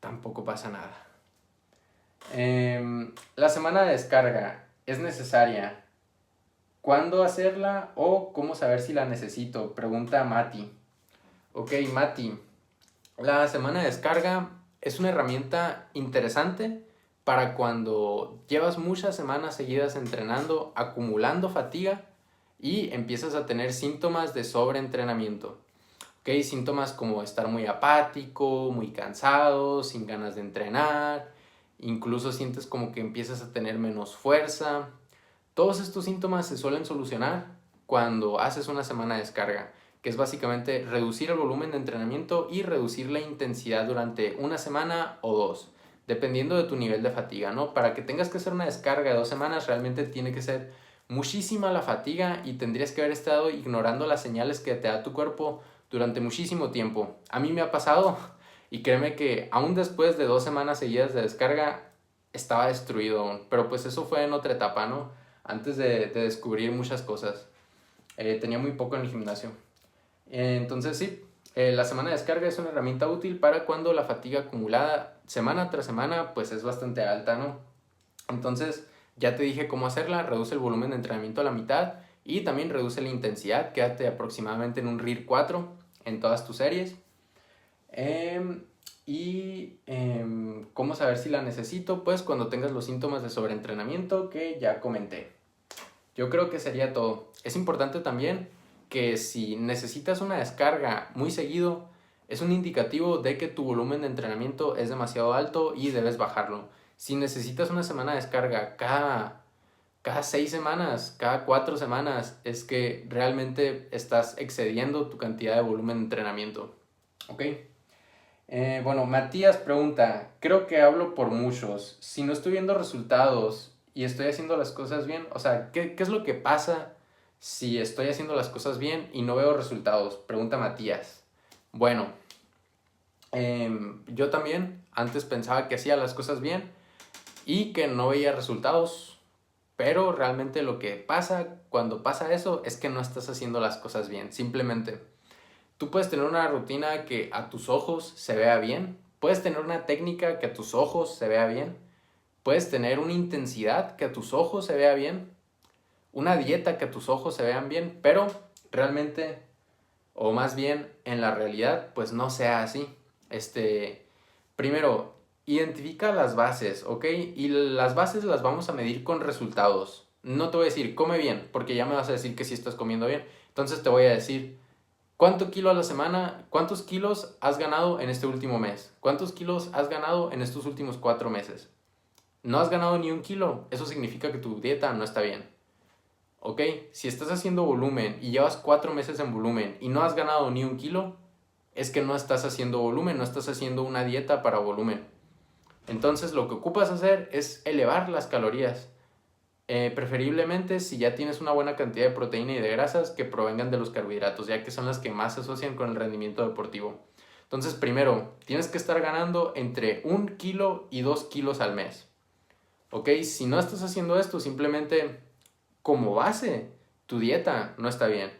tampoco pasa nada. La semana de descarga es necesaria. ¿Cuándo hacerla o cómo saber si la necesito? Pregunta Mati. Ok, Mati, la semana de descarga es una herramienta interesante para cuando llevas muchas semanas seguidas entrenando, acumulando fatiga y empiezas a tener síntomas de sobreentrenamiento. Ok, síntomas como estar muy apático, muy cansado, sin ganas de entrenar, incluso sientes como que empiezas a tener menos fuerza. Todos estos síntomas se suelen solucionar cuando haces una semana de descarga, que es básicamente reducir el volumen de entrenamiento y reducir la intensidad durante una semana o dos, dependiendo de tu nivel de fatiga, ¿no? Para que tengas que hacer una descarga de 2 semanas, realmente tiene que ser muchísima la fatiga y tendrías que haber estado ignorando las señales que te da tu cuerpo durante muchísimo tiempo. A mí me ha pasado y créeme que aún después de 2 semanas seguidas de descarga estaba destruido aún, pero pues eso fue en otra etapa, ¿no? Antes de descubrir muchas cosas. Tenía muy poco en el gimnasio. Entonces sí, la semana de descarga es una herramienta útil para cuando la fatiga acumulada semana tras semana pues es bastante alta, ¿no? Entonces ya te dije cómo hacerla, reduce el volumen de entrenamiento a la mitad y también reduce la intensidad, quédate aproximadamente en un RIR 4 en todas tus series. ¿Cómo saber si la necesito? Pues cuando tengas los síntomas de sobreentrenamiento que ya comenté. Yo creo que sería todo. Es importante también que si necesitas una descarga muy seguido, es un indicativo de que tu volumen de entrenamiento es demasiado alto y debes bajarlo. Si necesitas una semana de descarga cada 6 semanas, cada 4 semanas, es que realmente estás excediendo tu cantidad de volumen de entrenamiento. ¿Ok? Bueno, Matías pregunta, creo que hablo por muchos. Si no estoy viendo resultados y estoy haciendo las cosas bien, o sea, ¿qué es lo que pasa si estoy haciendo las cosas bien y no veo resultados? Pregunta Matías. Bueno, yo también antes pensaba que hacía las cosas bien y que no veía resultados, pero realmente lo que pasa cuando pasa eso es que no estás haciendo las cosas bien, simplemente. Tú puedes tener una rutina que a tus ojos se vea bien, puedes tener una técnica que a tus ojos se vea bien, puedes tener una intensidad que a tus ojos se vea bien, una dieta que a tus ojos se vean bien, pero realmente, o más bien en la realidad, pues no sea así. Primero, identifica las bases, ¿ok? Y las bases las vamos a medir con resultados. No te voy a decir, come bien, porque ya me vas a decir que sí estás comiendo bien. Entonces te voy a decir, ¿cuánto kilo a la semana? ¿Cuántos kilos has ganado en este último mes? ¿Cuántos kilos has ganado en estos últimos 4 meses? No has ganado ni 1 kilo, eso significa que tu dieta no está bien. ¿Ok? Si estás haciendo volumen y llevas 4 meses en volumen y no has ganado ni 1 kilo, es que no estás haciendo volumen, no estás haciendo una dieta para volumen. Entonces lo que ocupas hacer es elevar las calorías. Preferiblemente si ya tienes una buena cantidad de proteína y de grasas que provengan de los carbohidratos, ya que son las que más se asocian con el rendimiento deportivo. Entonces, primero, tienes que estar ganando entre 1 kilo y 2 kilos al mes. ¿Ok? Si no estás haciendo esto, simplemente como base, tu dieta no está bien.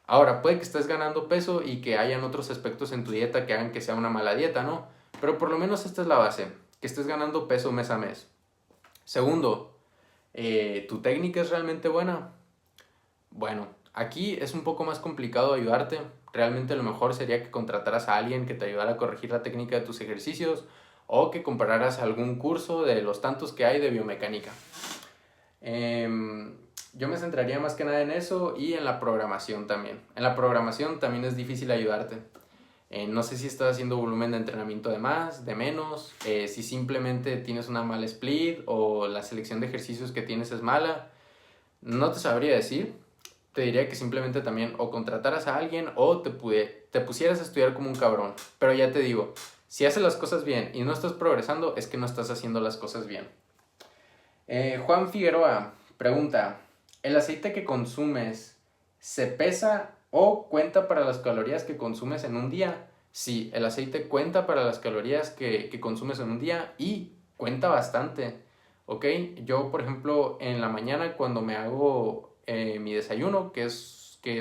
Ahora, puede que estés ganando peso y que hayan otros aspectos en tu dieta que hagan que sea una mala dieta, ¿no? Pero por lo menos esta es la base, que estés ganando peso mes a mes. Segundo, ¿tu técnica es realmente buena? Bueno, aquí es un poco más complicado ayudarte. Realmente lo mejor sería que contrataras a alguien que te ayudara a corregir la técnica de tus ejercicios o que compraras algún curso de los tantos que hay de biomecánica. Yo me centraría más que nada en eso y en la programación también. En la programación también es difícil ayudarte. No sé si estás haciendo volumen de entrenamiento de más, de menos, si simplemente tienes una mala split o la selección de ejercicios que tienes es mala. No te sabría decir. Te diría que simplemente también o contrataras a alguien o te pusieras a estudiar como un cabrón. Pero ya te digo, si haces las cosas bien y no estás progresando, es que no estás haciendo las cosas bien. Juan Figueroa pregunta, ¿el aceite que consumes se pesa o cuenta para las calorías que consumes en un día? Sí, el aceite cuenta para las calorías que consumes en un día y cuenta bastante. ¿Ok? Yo, por ejemplo, en la mañana cuando me hago mi desayuno, que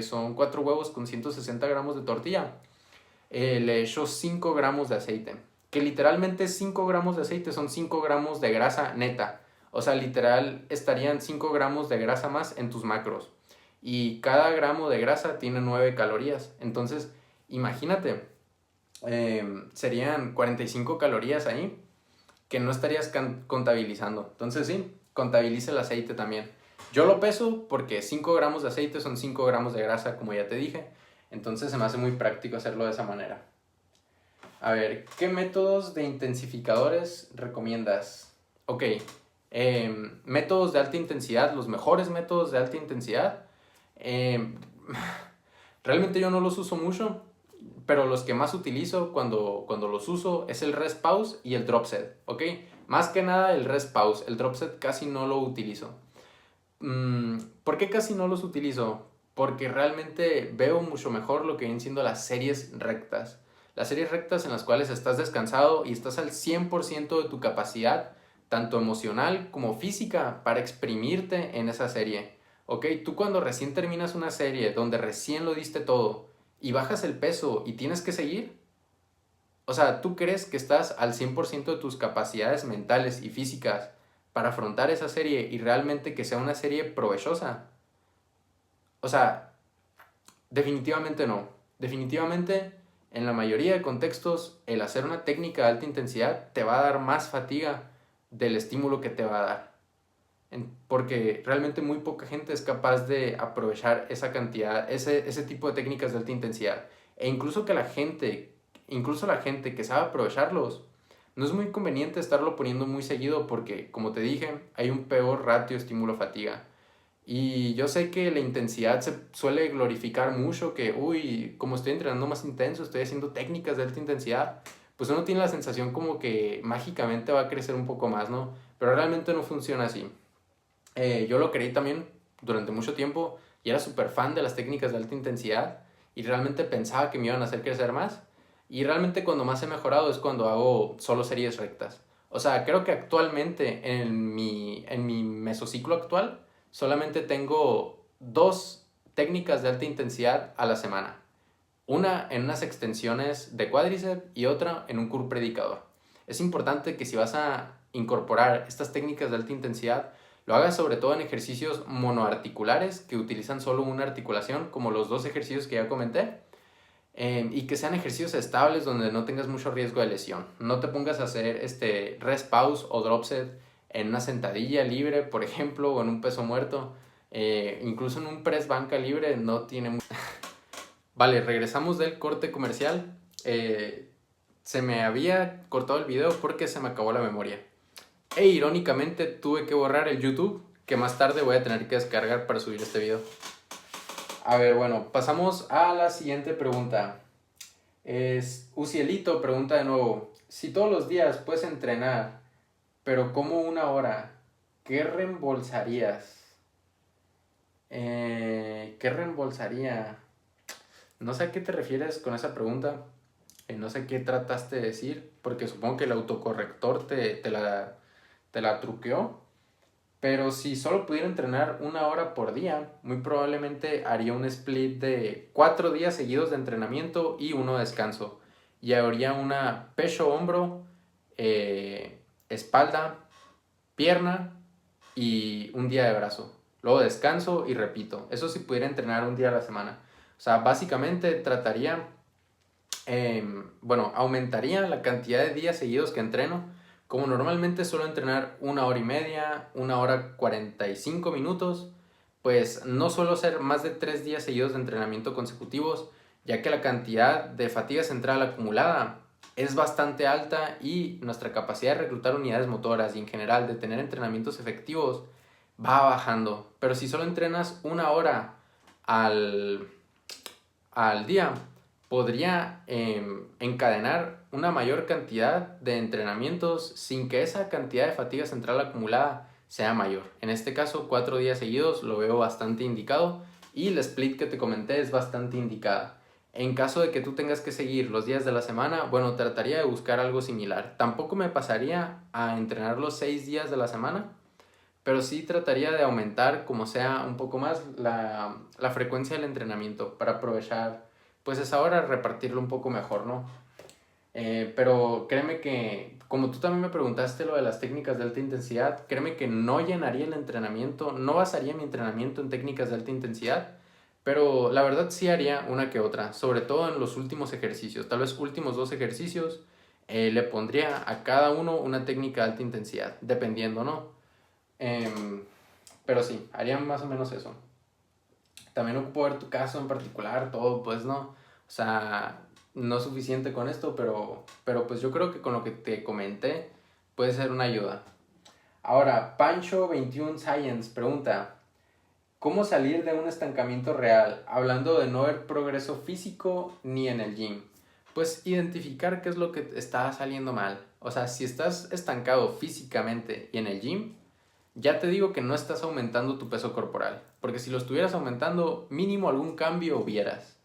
son 4 huevos con 160 gramos de tortilla, le echo 5 gramos de aceite. Que literalmente 5 gramos de aceite son 5 gramos de grasa neta. O sea, literal estarían 5 gramos de grasa más en tus macros. Y cada gramo de grasa tiene 9 calorías. Entonces, imagínate, serían 45 calorías ahí que no estarías contabilizando. Entonces, sí, contabiliza el aceite también. Yo lo peso porque 5 gramos de aceite son 5 gramos de grasa, como ya te dije. Entonces, se me hace muy práctico hacerlo de esa manera. A ver, ¿qué métodos de intensificadores recomiendas? Ok, métodos de alta intensidad, los mejores métodos de alta intensidad. Eh, Realmente yo no los uso mucho, pero los que más utilizo cuando los uso es el rest pause y el drop set, ¿ok? Más que nada el rest pause, el drop set casi no lo utilizo. ¿Por qué casi no los utilizo? Porque realmente veo mucho mejor lo que vienen siendo las series rectas. Las series rectas en las cuales estás descansado y estás al 100% de tu capacidad, tanto emocional como física, para exprimirte en esa serie. ¿Ok? Tú cuando recién terminas una serie donde recién lo diste todo y bajas el peso y tienes que seguir, o sea, ¿tú crees que estás al 100% de tus capacidades mentales y físicas para afrontar esa serie y realmente que sea una serie provechosa? O sea, definitivamente no. Definitivamente, en la mayoría de contextos, el hacer una técnica de alta intensidad te va a dar más fatiga del estímulo que te va a dar. Porque realmente muy poca gente es capaz de aprovechar esa cantidad, ese tipo de técnicas de alta intensidad. E incluso la gente que sabe aprovecharlos, no es muy conveniente estarlo poniendo muy seguido porque, como te dije, hay un peor ratio estímulo-fatiga. Y yo sé que la intensidad se suele glorificar mucho, que, uy, como estoy entrenando más intenso, estoy haciendo técnicas de alta intensidad, pues uno tiene la sensación como que mágicamente va a crecer un poco más, ¿no? Pero realmente no funciona así. Yo lo creí también durante mucho tiempo y era súper fan de las técnicas de alta intensidad y realmente pensaba que me iban a hacer crecer más. Y realmente cuando más he mejorado es cuando hago solo series rectas. O sea, creo que actualmente en mi mesociclo actual solamente tengo 2 técnicas de alta intensidad a la semana. Una en unas extensiones de cuádriceps y otra en un curl predicador. Es importante que si vas a incorporar estas técnicas de alta intensidad, lo hagas sobre todo en ejercicios monoarticulares que utilizan solo una articulación, como los 2 ejercicios que ya comenté, y que sean ejercicios estables donde no tengas mucho riesgo de lesión. No te pongas a hacer rest pause o drop set en una sentadilla libre, por ejemplo, o en un peso muerto. Incluso en un press banca libre no tiene mucho. Vale, regresamos del corte comercial. Se me había cortado el video porque se me acabó la memoria. E irónicamente tuve que borrar el YouTube, que más tarde voy a tener que descargar para subir este video. A ver, bueno, pasamos a la siguiente pregunta. Ucielito pregunta de nuevo, si todos los días puedes entrenar, pero como 1 hora, ¿qué reembolsarías? ¿Qué reembolsaría? No sé a qué te refieres con esa pregunta. No sé qué trataste de decir, porque supongo que el autocorrector te la truqueó. Pero si solo pudiera entrenar 1 hora por día, muy probablemente haría un split de 4 días seguidos de entrenamiento y uno de descanso. Y haría una pecho-hombro, espalda, pierna y un día de brazo. Luego descanso y repito. Eso si pudiera entrenar un día a la semana. O sea, básicamente trataría, aumentaría la cantidad de días seguidos que entreno. Como normalmente suelo entrenar 1 hora y media, 1 hora 45 minutos, pues no suelo hacer más de 3 días seguidos de entrenamiento consecutivos, ya que la cantidad de fatiga central acumulada es bastante alta y nuestra capacidad de reclutar unidades motoras y en general de tener entrenamientos efectivos va bajando. Pero si solo entrenas 1 hora al, al día, podría encadenar una mayor cantidad de entrenamientos sin que esa cantidad de fatiga central acumulada sea mayor. En este caso, 4 días seguidos lo veo bastante indicado y el split que te comenté es bastante indicada. En caso de que tú tengas que seguir los días de la semana, bueno, trataría de buscar algo similar. Tampoco me pasaría a entrenar los 6 días de la semana, pero sí trataría de aumentar como sea un poco más la frecuencia del entrenamiento para aprovechar pues esa hora, repartirlo un poco mejor, ¿no? Pero créeme que, como tú también me preguntaste lo de las técnicas de alta intensidad, créeme que no llenaría el entrenamiento, no basaría mi entrenamiento en técnicas de alta intensidad, pero la verdad sí haría una que otra, sobre todo en los últimos ejercicios, tal vez últimos 2 ejercicios, le pondría a cada uno una técnica de alta intensidad, dependiendo, ¿no? Pero sí, haría más o menos eso. También ocupo ver tu caso en particular, todo, pues no. O sea, no es suficiente con esto, pero pues yo creo que con lo que te comenté puede ser una ayuda. Ahora, Pancho21Science pregunta, ¿cómo salir de un estancamiento real? Hablando de no ver progreso físico ni en el gym. Pues identificar qué es lo que está saliendo mal. O sea, si estás estancado físicamente y en el gym, ya te digo que no estás aumentando tu peso corporal, porque si lo estuvieras aumentando, mínimo algún cambio vieras.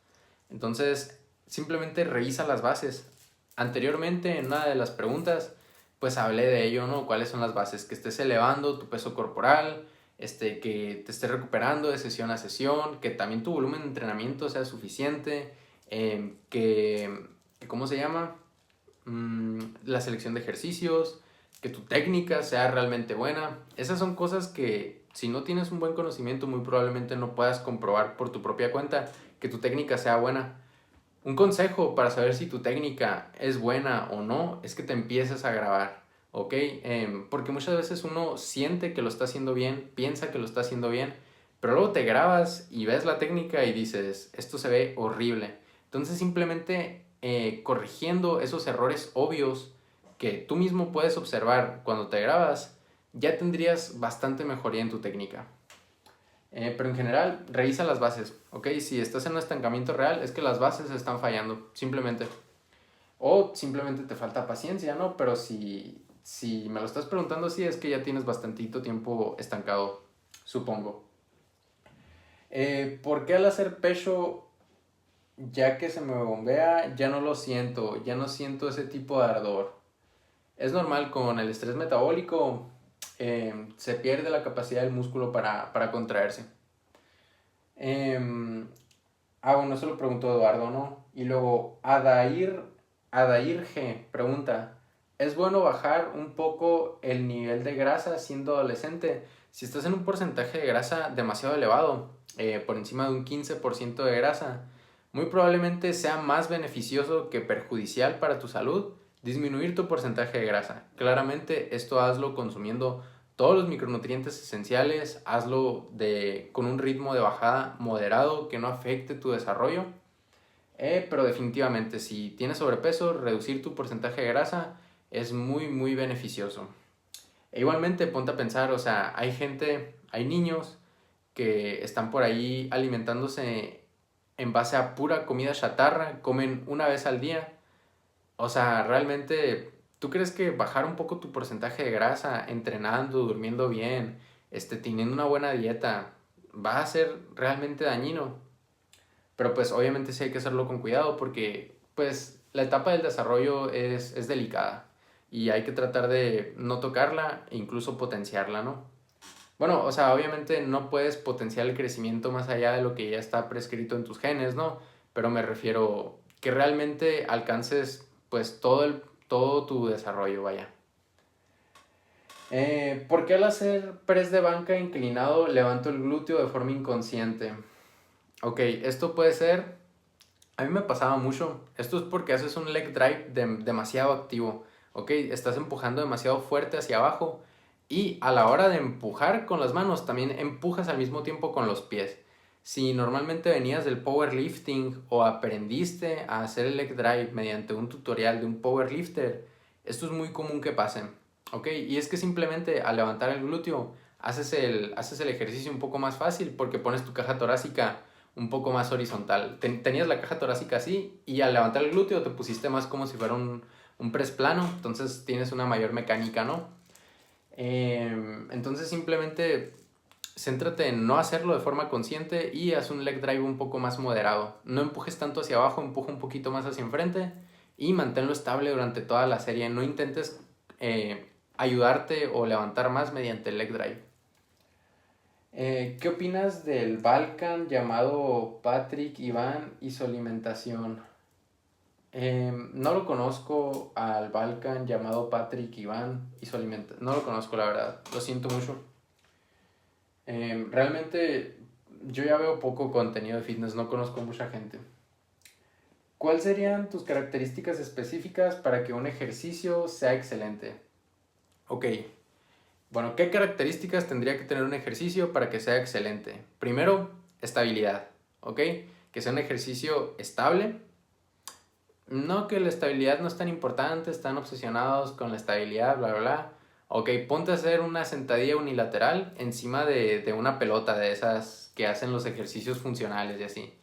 Entonces, simplemente revisa las bases. Anteriormente, en una de las preguntas, pues hablé de ello, ¿no? ¿Cuáles son las bases? Que estés elevando tu peso corporal, que te estés recuperando de sesión a sesión, que también tu volumen de entrenamiento sea suficiente, ¿cómo se llama? La selección de ejercicios, que tu técnica sea realmente buena. Esas son cosas que si no tienes un buen conocimiento muy probablemente no puedas comprobar por tu propia cuenta que tu técnica sea buena. Un consejo para saber si tu técnica es buena o no es que te empieces a grabar, ¿ok? Porque muchas veces uno siente que lo está haciendo bien, piensa que lo está haciendo bien, pero luego te grabas y ves la técnica y dices, esto se ve horrible. Entonces simplemente corrigiendo esos errores obvios que tú mismo puedes observar cuando te grabas, ya tendrías bastante mejoría en tu técnica. Pero en general, revisa las bases, ¿ok? Si estás en un estancamiento real, es que las bases están fallando, simplemente. O simplemente te falta paciencia, ¿no? Pero si me lo estás preguntando así, es que ya tienes bastantito tiempo estancado, supongo. ¿Por qué al hacer pecho, ya que se me bombea, ya no lo siento? Ya no siento ese tipo de ardor. Es normal, con el estrés metabólico se pierde la capacidad del músculo para contraerse. Bueno, eso lo preguntó Eduardo, ¿no? Y luego Adair G pregunta, ¿es bueno bajar un poco el nivel de grasa siendo adolescente? Si estás en un porcentaje de grasa demasiado elevado, por encima de un 15% de grasa, muy probablemente sea más beneficioso que perjudicial para tu salud disminuir tu porcentaje de grasa. Claramente esto hazlo consumiendo todos los micronutrientes esenciales, hazlo con un ritmo de bajada moderado que no afecte tu desarrollo. Pero definitivamente si tienes sobrepeso, reducir tu porcentaje de grasa es muy beneficioso. E igualmente ponte a pensar, o sea, hay niños que están por ahí alimentándose en base a pura comida chatarra, comen una vez al día. O sea, realmente, ¿tú crees que bajar un poco tu porcentaje de grasa, entrenando, durmiendo bien, teniendo una buena dieta, va a ser realmente dañino? Pero pues obviamente sí hay que hacerlo con cuidado porque pues la etapa del desarrollo es delicada y hay que tratar de no tocarla e incluso potenciarla, ¿no? Bueno, o sea, obviamente no puedes potenciar el crecimiento más allá de lo que ya está prescrito en tus genes, ¿no? Pero me refiero que realmente alcances pues todo tu desarrollo, vaya. ¿Por qué al hacer press de banca inclinado levanto el glúteo de forma inconsciente? Ok, esto puede ser, a mí me pasaba mucho, esto es porque haces un leg drive demasiado activo, ok, estás empujando demasiado fuerte hacia abajo y a la hora de empujar con las manos también empujas al mismo tiempo con los pies. Si normalmente venías del powerlifting o aprendiste a hacer el leg drive mediante un tutorial de un powerlifter, esto es muy común que pase, ok, y es que simplemente al levantar el glúteo haces el ejercicio un poco más fácil porque pones tu caja torácica un poco más horizontal. Tenías la caja torácica así y al levantar el glúteo te pusiste más como si fuera un press plano, entonces tienes una mayor mecánica, ¿no? Entonces simplemente céntrate en no hacerlo de forma consciente y haz un leg drive un poco más moderado. No empujes tanto hacia abajo, empuja un poquito más hacia enfrente y manténlo estable durante toda la serie. No intentes ayudarte o levantar más mediante el leg drive. ¿Qué opinas del Balkan llamado Patrick Iván y su alimentación? No lo conozco al Balkan llamado Patrick Iván y su alimentación. No lo conozco, la verdad. Lo siento mucho. Realmente yo ya veo poco contenido de fitness, no conozco mucha gente. ¿Cuáles serían tus características específicas para que un ejercicio sea excelente? Ok, bueno, ¿qué características tendría que tener un ejercicio para que sea excelente? Primero, estabilidad, ¿ok? Que sea un ejercicio estable. No que la estabilidad no es tan importante, están obsesionados con la estabilidad, bla, bla, bla. Ok, ponte a hacer una sentadilla unilateral encima de una pelota de esas que hacen los ejercicios funcionales y así.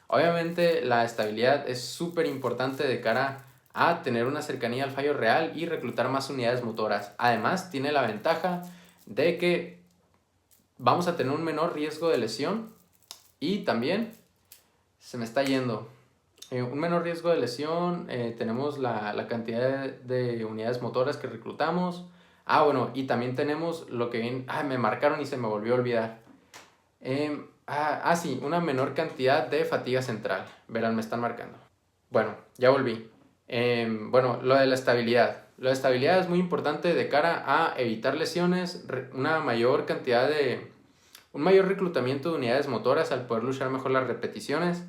Obviamente la estabilidad es súper importante de cara a tener una cercanía al fallo real y reclutar más unidades motoras. Además, tiene la ventaja de que vamos a tener un menor riesgo de lesión y también se me está yendo. Un menor riesgo de lesión, tenemos la cantidad de unidades motoras que reclutamos. Ah, bueno, y también tenemos lo que viene... Ah, me marcaron y se me volvió a olvidar. Sí, una menor cantidad de fatiga central. Verán, me están marcando. Bueno, ya volví. Bueno, lo de la estabilidad. La estabilidad es muy importante de cara a evitar lesiones, una mayor cantidad de... un mayor reclutamiento de unidades motoras al poder luchar mejor las repeticiones.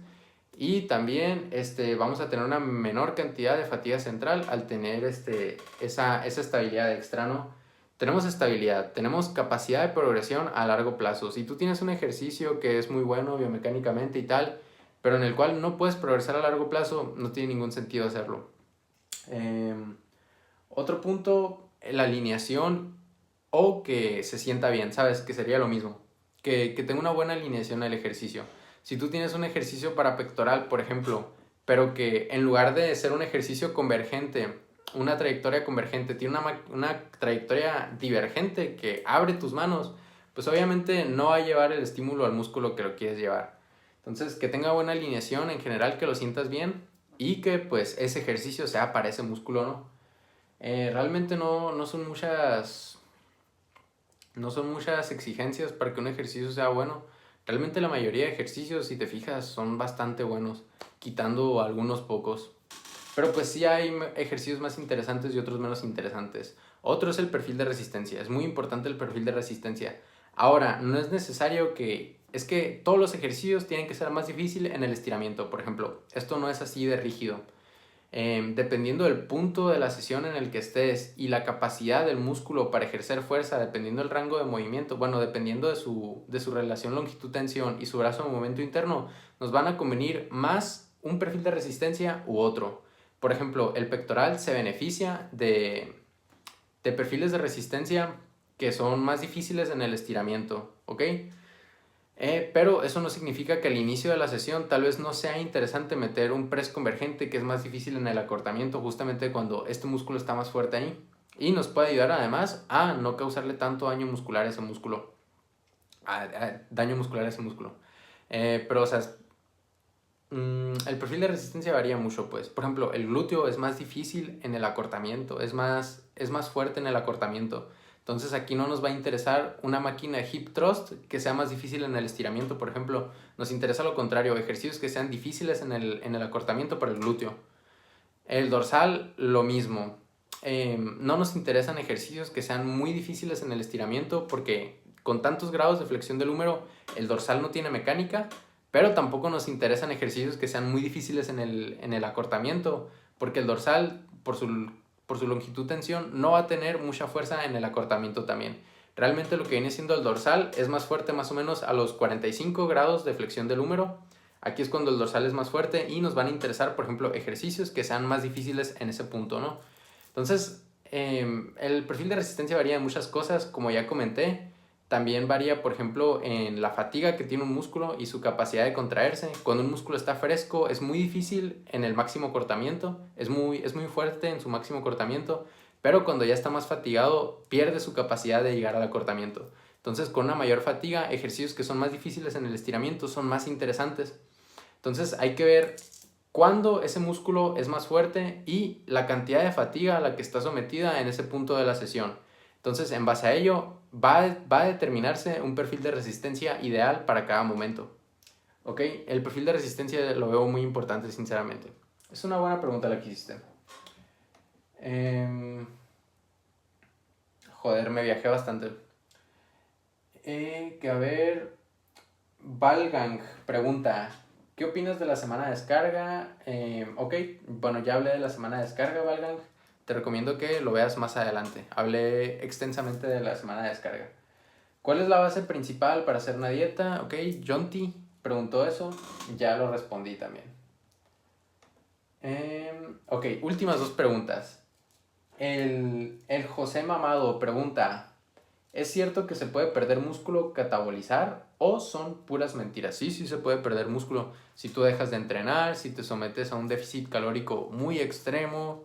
Y también vamos a tener una menor cantidad de fatiga central al tener esa estabilidad extra, ¿no? Tenemos estabilidad, tenemos capacidad de progresión a largo plazo. Si tú tienes un ejercicio que es muy bueno biomecánicamente y tal, pero en el cual no puedes progresar a largo plazo, no tiene ningún sentido hacerlo. Otro punto, la alineación o que se sienta bien, ¿sabes? Que sería lo mismo. Que tenga una buena alineación al ejercicio. Si tú tienes un ejercicio para pectoral, por ejemplo, pero que en lugar de ser un ejercicio convergente, una trayectoria convergente, tiene una trayectoria divergente que abre tus manos, pues obviamente no va a llevar el estímulo al músculo que lo quieres llevar. Entonces, que tenga buena alineación en general, que lo sientas bien y que pues ese ejercicio sea para ese músculo, ¿no? Realmente no son muchas exigencias para que un ejercicio sea bueno. Realmente la mayoría de ejercicios, si te fijas, son bastante buenos, quitando algunos pocos. Pero pues sí hay ejercicios más interesantes y otros menos interesantes. Otro es el perfil de resistencia. Es muy importante el perfil de resistencia. Ahora, no es necesario que... Es que todos los ejercicios tienen que ser más difíciles en el estiramiento. Por ejemplo, esto no es así de rígido. Dependiendo del punto de la sesión en el que estés y la capacidad del músculo para ejercer fuerza, dependiendo del rango de movimiento, bueno, dependiendo de su relación longitud-tensión y su brazo de movimiento interno, nos van a convenir más un perfil de resistencia u otro. Por ejemplo, el pectoral se beneficia de perfiles de resistencia que son más difíciles en el estiramiento, ¿ok? Pero eso no significa que al inicio de la sesión tal vez no sea interesante meter un press convergente, que es más difícil en el acortamiento, justamente cuando este músculo está más fuerte ahí. Y nos puede ayudar además a no causarle tanto daño muscular a ese músculo. Daño muscular a ese músculo. Pero, o sea, el perfil de resistencia varía mucho, pues. Por ejemplo, el glúteo es más difícil en el acortamiento, es más fuerte en el acortamiento. Entonces aquí no nos va a interesar una máquina de hip thrust que sea más difícil en el estiramiento, por ejemplo. Nos interesa lo contrario, ejercicios que sean difíciles en el acortamiento para el glúteo. El dorsal, lo mismo. No nos interesan ejercicios que sean muy difíciles en el estiramiento porque con tantos grados de flexión del húmero, el dorsal no tiene mecánica, pero tampoco nos interesan ejercicios que sean muy difíciles en el acortamiento porque el dorsal, por su longitud-tensión, no va a tener mucha fuerza en el acortamiento también. Realmente lo que viene siendo el dorsal es más fuerte más o menos a los 45 grados de flexión del húmero. Aquí es cuando el dorsal es más fuerte y nos van a interesar, por ejemplo, ejercicios que sean más difíciles en ese punto, ¿no? Entonces, el perfil de resistencia varía en muchas cosas, como ya comenté. También varía, por ejemplo, en la fatiga que tiene un músculo y su capacidad de contraerse. Cuando un músculo está fresco, es muy difícil en el máximo cortamiento, es muy fuerte en su máximo cortamiento, pero cuando ya está más fatigado, pierde su capacidad de llegar al acortamiento. Entonces, con una mayor fatiga, ejercicios que son más difíciles en el estiramiento son más interesantes. Entonces, hay que ver cuándo ese músculo es más fuerte y la cantidad de fatiga a la que está sometida en ese punto de la sesión. Entonces, en base a ello, va a determinarse un perfil de resistencia ideal para cada momento. ¿Ok? El perfil de resistencia lo veo muy importante, sinceramente. Es una buena pregunta la que hiciste. Joder, me viajé bastante. Que a ver... Valgang pregunta, ¿qué opinas de la semana de descarga? Ok, bueno, ya hablé de la semana de descarga, Valgang. Te recomiendo que lo veas más adelante. Hablé extensamente de la semana de descarga. ¿Cuál es la base principal para hacer una dieta? Ok, Jonty preguntó eso. Ya lo respondí también. Ok, últimas dos preguntas. El José Mamado pregunta, ¿es cierto que se puede perder músculo catabolizar o son puras mentiras? Sí, sí se puede perder músculo si tú dejas de entrenar, si te sometes a un déficit calórico muy extremo,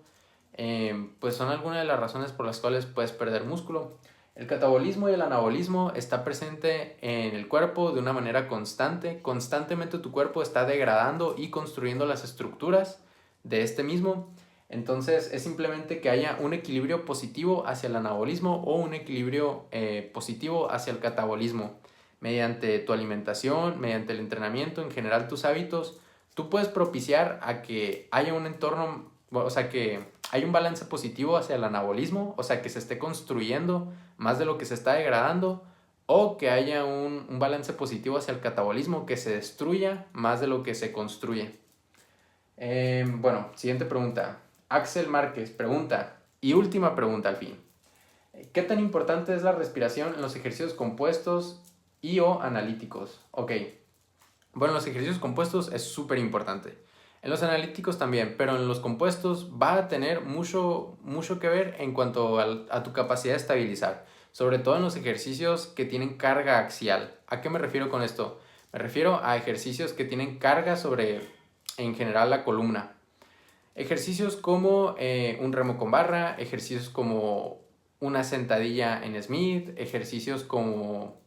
pues son algunas de las razones por las cuales puedes perder músculo. El catabolismo y el anabolismo está presente en el cuerpo de una manera constante. Constantemente tu cuerpo está degradando y construyendo las estructuras de este mismo. Entonces es simplemente que haya un equilibrio positivo hacia el anabolismo o un equilibrio positivo hacia el catabolismo. Mediante tu alimentación, mediante el entrenamiento, en general tus hábitos, tú puedes propiciar a que haya un entorno, o sea, que hay un balance positivo hacia el anabolismo, o sea, que se esté construyendo más de lo que se está degradando, o que haya un balance positivo hacia el catabolismo, que se destruya más de lo que se construye. Bueno, siguiente pregunta. Axel Márquez pregunta, y última pregunta al fin. ¿Qué tan importante es la respiración en los ejercicios compuestos y o analíticos? Ok, bueno, los ejercicios compuestos es súper importante. En los analíticos también, pero en los compuestos va a tener mucho que ver en cuanto a tu capacidad de estabilizar. Sobre todo en los ejercicios que tienen carga axial. ¿A qué me refiero con esto? Me refiero a ejercicios que tienen carga sobre, en general, la columna. Ejercicios como un remo con barra, ejercicios como una sentadilla en Smith, ejercicios como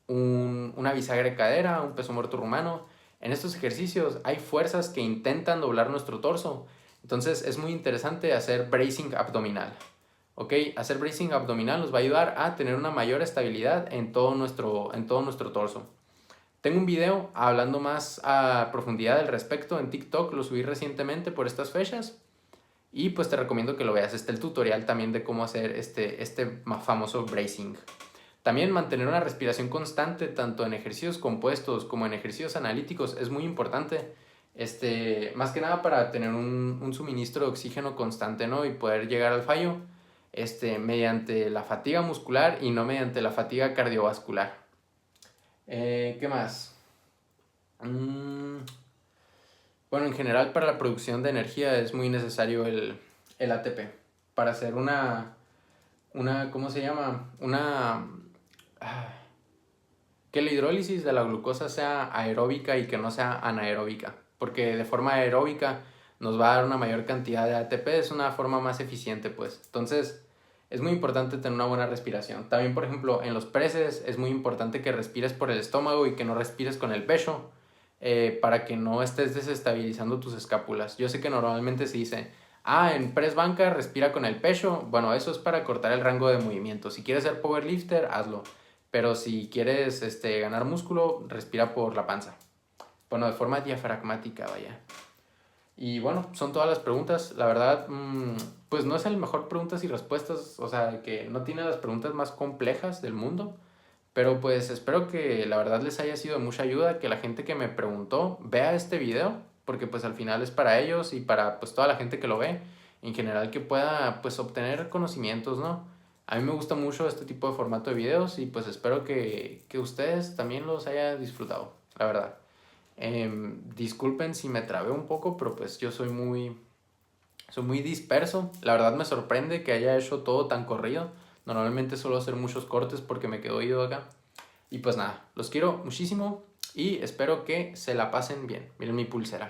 una bisagra de cadera, un peso muerto rumano. En estos ejercicios hay fuerzas que intentan doblar nuestro torso. Entonces es muy interesante hacer bracing abdominal. ¿Ok? Hacer bracing abdominal nos va a ayudar a tener una mayor estabilidad en todo nuestro torso. Tengo un video hablando más a profundidad al respecto en TikTok, lo subí recientemente por estas fechas y pues te recomiendo que lo veas. Está el tutorial también de cómo hacer este famoso bracing. También mantener una respiración constante tanto en ejercicios compuestos como en ejercicios analíticos es muy importante. Más que nada para tener un suministro de oxígeno constante, ¿no? Y poder llegar al fallo mediante la fatiga muscular y no mediante la fatiga cardiovascular. ¿Qué más? Bueno, en general para la producción de energía es muy necesario el ATP para hacer una ¿cómo se llama? Ah, que la hidrólisis de la glucosa sea aeróbica y que no sea anaeróbica, porque de forma aeróbica nos va a dar una mayor cantidad de ATP, es una forma más eficiente, pues. Entonces, es muy importante tener una buena respiración. También, por ejemplo, en los presses es muy importante que respires por el estómago y que no respires con el pecho, para que no estés desestabilizando tus escápulas. Yo sé que normalmente se dice, en press banca respira con el pecho. Bueno, eso es para cortar el rango de movimiento. Si quieres ser powerlifter, hazlo. Pero si quieres ganar músculo, respira por la panza. Bueno, de forma diafragmática, vaya. Y bueno, son todas las preguntas. La verdad, pues no es el mejor preguntas y respuestas. O sea, que no tiene las preguntas más complejas del mundo. Pero pues espero que la verdad les haya sido de mucha ayuda. Que la gente que me preguntó vea este video. Porque pues al final es para ellos y para pues toda la gente que lo ve. En general que pueda pues obtener conocimientos, ¿no? A mí me gusta mucho este tipo de formato de videos y pues espero que ustedes también los hayan disfrutado, la verdad. Disculpen si me trabé un poco, pero pues yo soy muy disperso. La verdad me sorprende que haya hecho todo tan corrido. Normalmente suelo hacer muchos cortes porque me quedo oído acá. Y pues nada, los quiero muchísimo y espero que se la pasen bien. Miren mi pulsera.